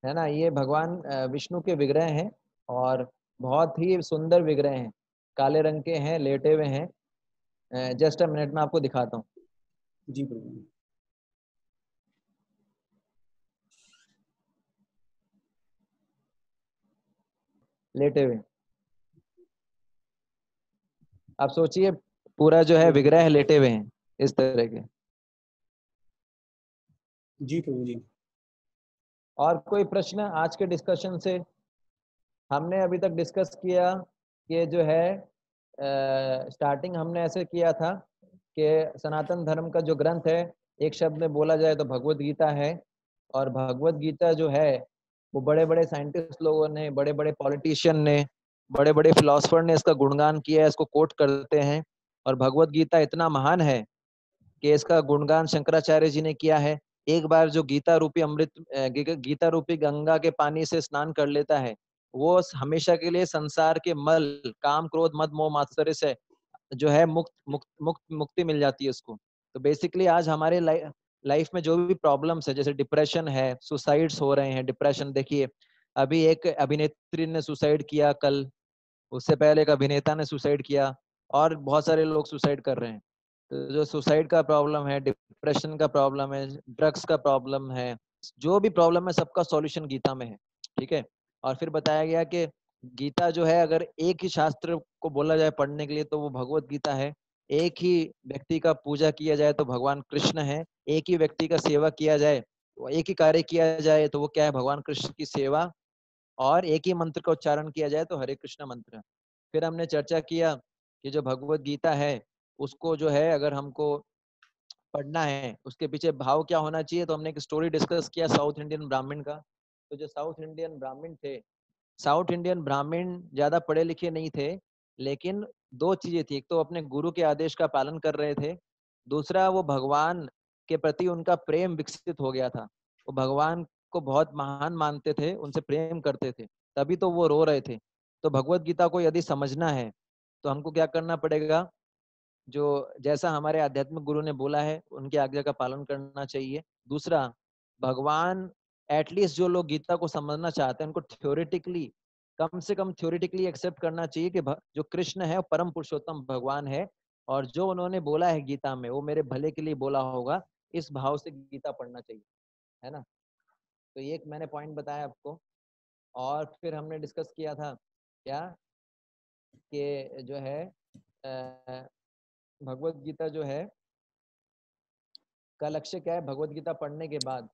है ना, ये भगवान विष्णु के विग्रह हैं और बहुत ही सुंदर विग्रह हैं, काले रंग के हैं, लेटे हुए हैं। जस्ट अ मिनट में आपको दिखाता हूँ। जी प्रभु। लेटे हुए आप सोचिए, पूरा जो है विग्रह लेटे हुए हैं इस तरह के। जी प्रभु जी। और कोई प्रश्न आज के डिस्कशन से? हमने अभी तक डिस्कस किया कि जो है स्टार्टिंग हमने ऐसे किया था कि सनातन धर्म का जो ग्रंथ है, एक शब्द में बोला जाए तो भगवत गीता है। और भगवत गीता जो है वो बड़े बड़े साइंटिस्ट लोगों ने, बड़े बड़े पॉलिटिशियन ने, बड़े बड़े फिलोसफर ने इसका गुणगान किया है, इसको कोट करते हैं। और भगवत गीता इतना महान है कि इसका गुणगान शंकराचार्य जी ने किया है। एक बार जो गीता रूपी अमृत गीता रूपी गंगा के पानी से स्नान कर लेता है, वो हमेशा के लिए संसार के मल, काम, क्रोध, मद, मोह, मात्सर्य से जो है मुक्ति मिल जाती है उसको। तो बेसिकली आज हमारे लाइफ में जो भी प्रॉब्लम्स है, जैसे डिप्रेशन है, सुसाइड्स हो रहे हैं। डिप्रेशन देखिए, अभी एक अभिनेत्री ने सुसाइड किया कल, उससे पहले एक अभिनेता ने सुसाइड किया, और बहुत सारे लोग सुसाइड कर रहे हैं। तो जो सुसाइड का प्रॉब्लम है, डिप्रेशन का प्रॉब्लम है, ड्रग्स का प्रॉब्लम है, जो भी प्रॉब्लम है सबका सॉल्यूशन गीता में है। ठीक है। और फिर बताया गया कि गीता जो है, अगर एक ही शास्त्र को बोला जाए पढ़ने के लिए तो वो भगवत गीता है। एक ही व्यक्ति का पूजा किया जाए तो भगवान कृष्ण है। एक ही व्यक्ति का सेवा किया जाए, एक ही कार्य किया जाए तो वो क्या है, भगवान कृष्ण की सेवा। और एक ही मंत्र का उच्चारण किया जाए तो हरे कृष्ण मंत्र। फिर हमने चर्चा किया कि जो भगवत गीता है उसको जो है अगर हमको पढ़ना है, उसके पीछे भाव क्या होना चाहिए। तो हमने एक स्टोरी डिस्कस किया साउथ इंडियन ब्राह्मण का। तो जो साउथ इंडियन ब्राह्मण थे, साउथ इंडियन ब्राह्मण ज्यादा पढ़े लिखे नहीं थे, लेकिन दो चीजें थी। एक तो अपने गुरु के आदेश का पालन कर रहे थे, दूसरा वो भगवान के प्रति उनका प्रेम विकसित हो गया था। वो भगवान को बहुत महान मानते थे, उनसे प्रेम करते थे, तभी तो वो रो रहे थे। तो भगवत गीता को यदि समझना है तो हमको क्या करना पड़ेगा, जो जैसा हमारे आध्यात्मिक गुरु ने बोला है उनकी आज्ञा का पालन करना चाहिए। दूसरा, भगवान एटलीस्ट जो लोग गीता को समझना चाहते हैं उनको थ्योरेटिकली, कम से कम थ्योरेटिकली एक्सेप्ट करना चाहिए कि जो कृष्ण है वो परम पुरुषोत्तम भगवान है, और जो उन्होंने बोला है गीता में वो मेरे भले के लिए बोला होगा। इस भाव से गीता पढ़ना चाहिए, है ना। तो ये एक मैंने पॉइंट बताया आपको। और फिर हमने डिस्कस किया था क्या कि जो है भगवत गीता जो है का लक्ष्य क्या है। भगवत गीता पढ़ने के बाद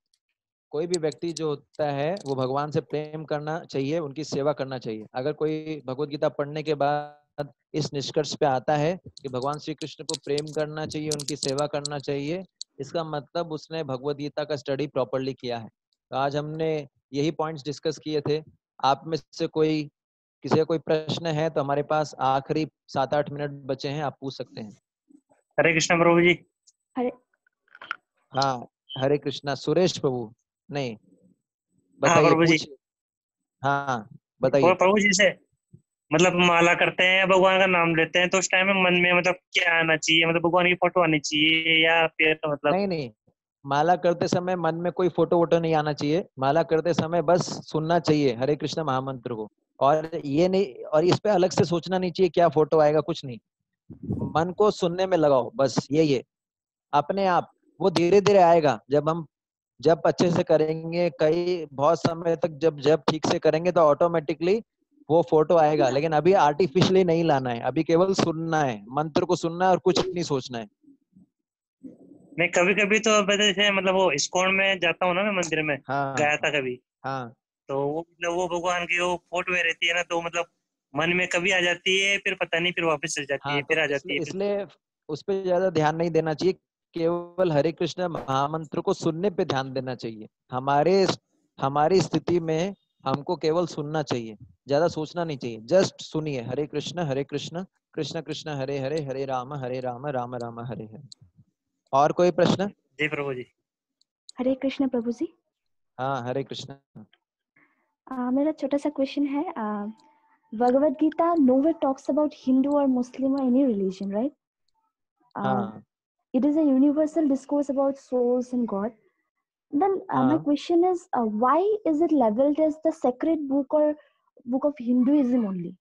कोई भी व्यक्ति जो होता है वो भगवान से प्रेम करना चाहिए, उनकी सेवा करना चाहिए। अगर कोई भगवत गीता पढ़ने के बाद इस निष्कर्ष पे आता है कि भगवान श्री कृष्ण को प्रेम करना चाहिए, उनकी सेवा करना चाहिए, इसका मतलब उसने भगवत गीता का स्टडी प्रॉपरली किया है। तो आज हमने यही पॉइंट्स डिस्कस किए थे। आप में से किसी का कोई प्रश्न है तो हमारे पास आखिरी 7-8 मिनट बचे हैं, आप पूछ सकते हैं। हरे कृष्ण प्रभु जी। हरे हाँ, हरे कृष्णा। सुरेश प्रभु नहीं, हाँ बताइए, प्रभु जी। पूछिए। हाँ वो बताइए। प्रभु जी से मतलब माला करते हैं, भगवान का नाम लेते हैं, तो उस टाइम में मन में मतलब क्या आना चाहिए, मतलब भगवान की फोटो आनी चाहिए या फिर मतलब? नहीं नहीं, माला करते समय मन में कोई फोटो वोटो नहीं आना चाहिए। माला करते समय बस सुनना चाहिए हरे कृष्ण महामंत्र को। और ये नहीं, और इस पे अलग से सोचना नहीं चाहिए क्या फोटो आएगा, कुछ नहीं। मन को सुनने में लगाओ, बस यही है। अपने आप वो धीरे धीरे आएगा। जब अच्छे से करेंगे, कई बहुत समय तक जब ठीक से करेंगे तो ऑटोमेटिकली वो फोटो आएगा। लेकिन अभी आर्टिफिशियली नहीं लाना है, अभी केवल सुनना है, मंत्र को सुनना है और कुछ नहीं सोचना है। मैं कभी कभी तो जैसे मतलब वो इस्कॉन में जाता हूँ ना, मैं मंदिर में गया था कभी। हाँ तो वो मतलब वो भगवान की वो फोटो में रहती है ना, तो मतलब मन में कभी आ जाती है, फिर पता नहीं, फिर वापस चल जाती है, हाँ, फिर तो आ जाती है, फिर। इसलिए उस पर ज्यादा ध्यान नहीं देना चाहिए। केवल हरे कृष्ण महामंत्र को सुनने पे ध्यान देना चाहिए। हमारी स्थिति में हमको केवल सुनना चाहिए, ज्यादा सोचना नहीं चाहिए। जस्ट सुनिए, हरे कृष्ण कृष्ण कृष्ण हरे हरे, हरे राम राम राम हरे हरे। और कोई प्रश्न? जी प्रभु जी। हरे कृष्ण प्रभु जी। हाँ, हरे कृष्ण। मेरा छोटा सा क्वेश्चन है। Bhagavad Gita nowhere talks about Hindu or Muslim or any religion, right? हाँ It is a universal discourse about souls and God. Then my हाँ, question is, why is it labeled as the sacred book or book of Hinduism only?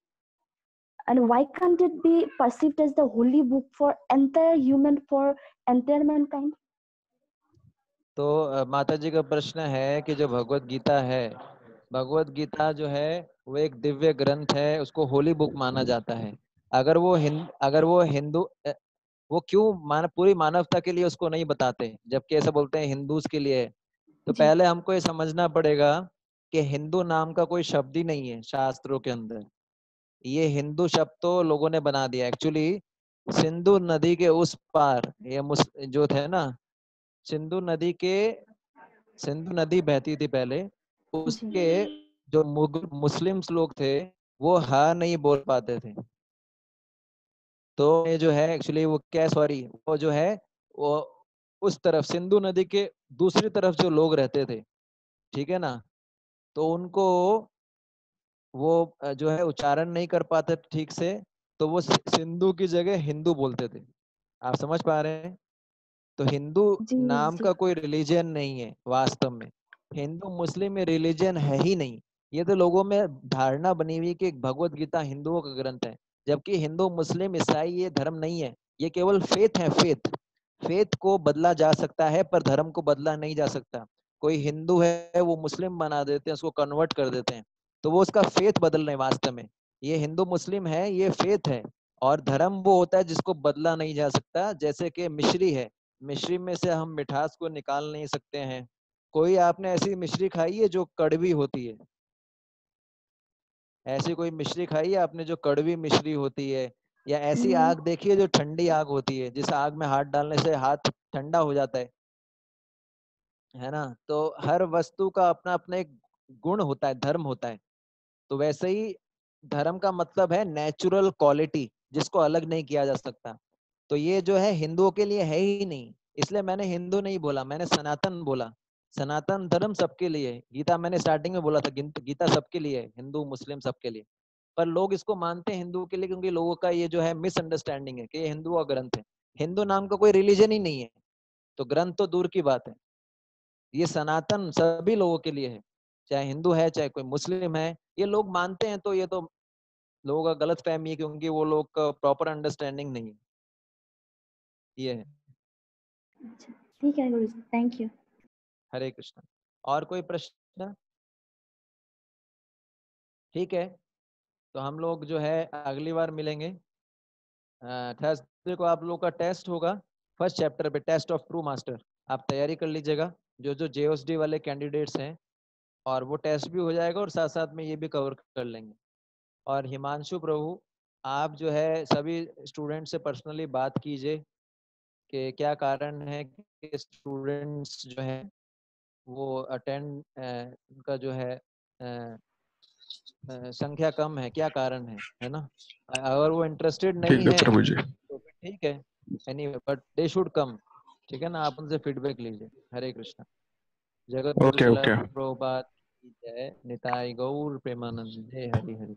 and why can't it be perceived as the holy book for entire human, for entire mankind? तो माता जी का प्रश्न है कि जो भगवत गीता है, भगवत गीता जो है वो एक दिव्य ग्रंथ है, उसको होली बुक माना जाता है। अगर वो हिंदू वो क्यों पूरी मानवता के लिए उसको नहीं बताते, जबकि ऐसा बोलते हैं हिंदूज के लिए? तो पहले हमको ये समझना पड़ेगा कि हिंदू नाम का कोई शब्द ही नहीं है शास्त्रों के अंदर। ये हिंदू शब्द तो लोगों ने बना दिया। एक्चुअली सिंधु नदी के उस पार ये जो थे ना, सिंधु नदी बहती थी पहले, उसके जो मुस्लिम्स लोग थे वो हाँ नहीं बोल पाते थे। तो ये जो है एक्चुअली वो क्या, सॉरी, वो जो है वो उस तरफ सिंधु नदी के दूसरी तरफ जो लोग रहते थे, ठीक है ना, तो उनको वो जो है उच्चारण नहीं कर पाते ठीक से, तो वो सिंधु की जगह हिंदू बोलते थे। आप समझ पा रहे हैं? तो हिंदू नाम का कोई रिलीजन नहीं है वास्तव में। हिंदू मुस्लिम में रिलीजन है ही नहीं। ये तो लोगों में धारणा बनी हुई कि भगवत गीता हिंदुओं का ग्रंथ है, जबकि हिंदू मुस्लिम ईसाई ये धर्म नहीं है। ये केवल फेथ है। फेथ को बदला जा सकता है पर धर्म को बदला नहीं जा सकता। कोई हिंदू है वो मुस्लिम बना देते हैं, उसको कन्वर्ट कर देते हैं, तो वो उसका फेथ बदल रहे हैं। वास्तव में ये हिंदू मुस्लिम है, ये फेथ है। और धर्म वो होता है जिसको बदला नहीं जा सकता। जैसे कि मिश्री है, मिश्री में से हम मिठास को निकाल नहीं सकते हैं। कोई आपने ऐसी मिश्री खाई है जो कड़वी होती है? ऐसी कोई मिश्री खाई है आपने जो कड़वी मिश्री होती है? या ऐसी आग देखी है जो ठंडी आग होती है, जिस आग में हाथ डालने से हाथ ठंडा हो जाता है ना? तो हर वस्तु का अपना अपना एक गुण होता है, धर्म होता है। तो वैसे ही धर्म का मतलब है नेचुरल क्वालिटी, जिसको अलग नहीं किया जा सकता। तो ये जो है हिंदुओं के लिए है ही नहीं, इसलिए मैंने हिंदू नहीं बोला, मैंने सनातन बोला। सनातन धर्म सबके लिए है। गीता मैंने स्टार्टिंग में बोला था, गीता सबके लिए है, हिंदू मुस्लिम सबके लिए। पर लोग इसको मानते हैं हिंदू के लिए क्योंकि लोगों का ये जो है मिसअंडरस्टैंडिंग है कि ये हिंदू का ग्रंथ है। हिंदू नाम का कोई रिलीजन ही नहीं है, तो ग्रंथ तो दूर की बात है। ये सनातन सभी लोगों के लिए है, चाहे हिंदू है चाहे कोई मुस्लिम है। ये लोग मानते हैं तो ये तो लोगों का गलत फहमी है, क्योंकि वो लोग का प्रॉपर अंडरस्टैंडिंग नहीं है। ये है। ठीक है गुरुजी, थैंक यू। हरे कृष्ण। और कोई प्रश्न? ठीक है, तो हम लोग जो है अगली बार मिलेंगे। थर्सडे को आप लोग का टेस्ट होगा, फर्स्ट चैप्टर पे, टेस्ट ऑफ ट्रू मास्टर। आप तैयारी कर लीजिएगा, जो जो JOSD वाले कैंडिडेट्स हैं, और वो टेस्ट भी हो जाएगा और साथ साथ में ये भी कवर कर लेंगे। और हिमांशु प्रभु, आप जो है सभी स्टूडेंट से पर्सनली बात कीजिए कि क्या कारण है कि स्टूडेंट्स जो है वो अटेंड उनका जो है संख्या कम है, क्या कारण है ना? अगर वो इंटरेस्टेड नहीं है प्रभु जी। तो फिर ठीक है, anyway, but they should come. ठीक है ना? आप उनसे फीडबैक लीजिए। हरे कृष्ण। जगत गुरु ओके शिला ओके। प्रभुपाद की जय। निताई गौर प्रेमानंद। जय हरि हरि।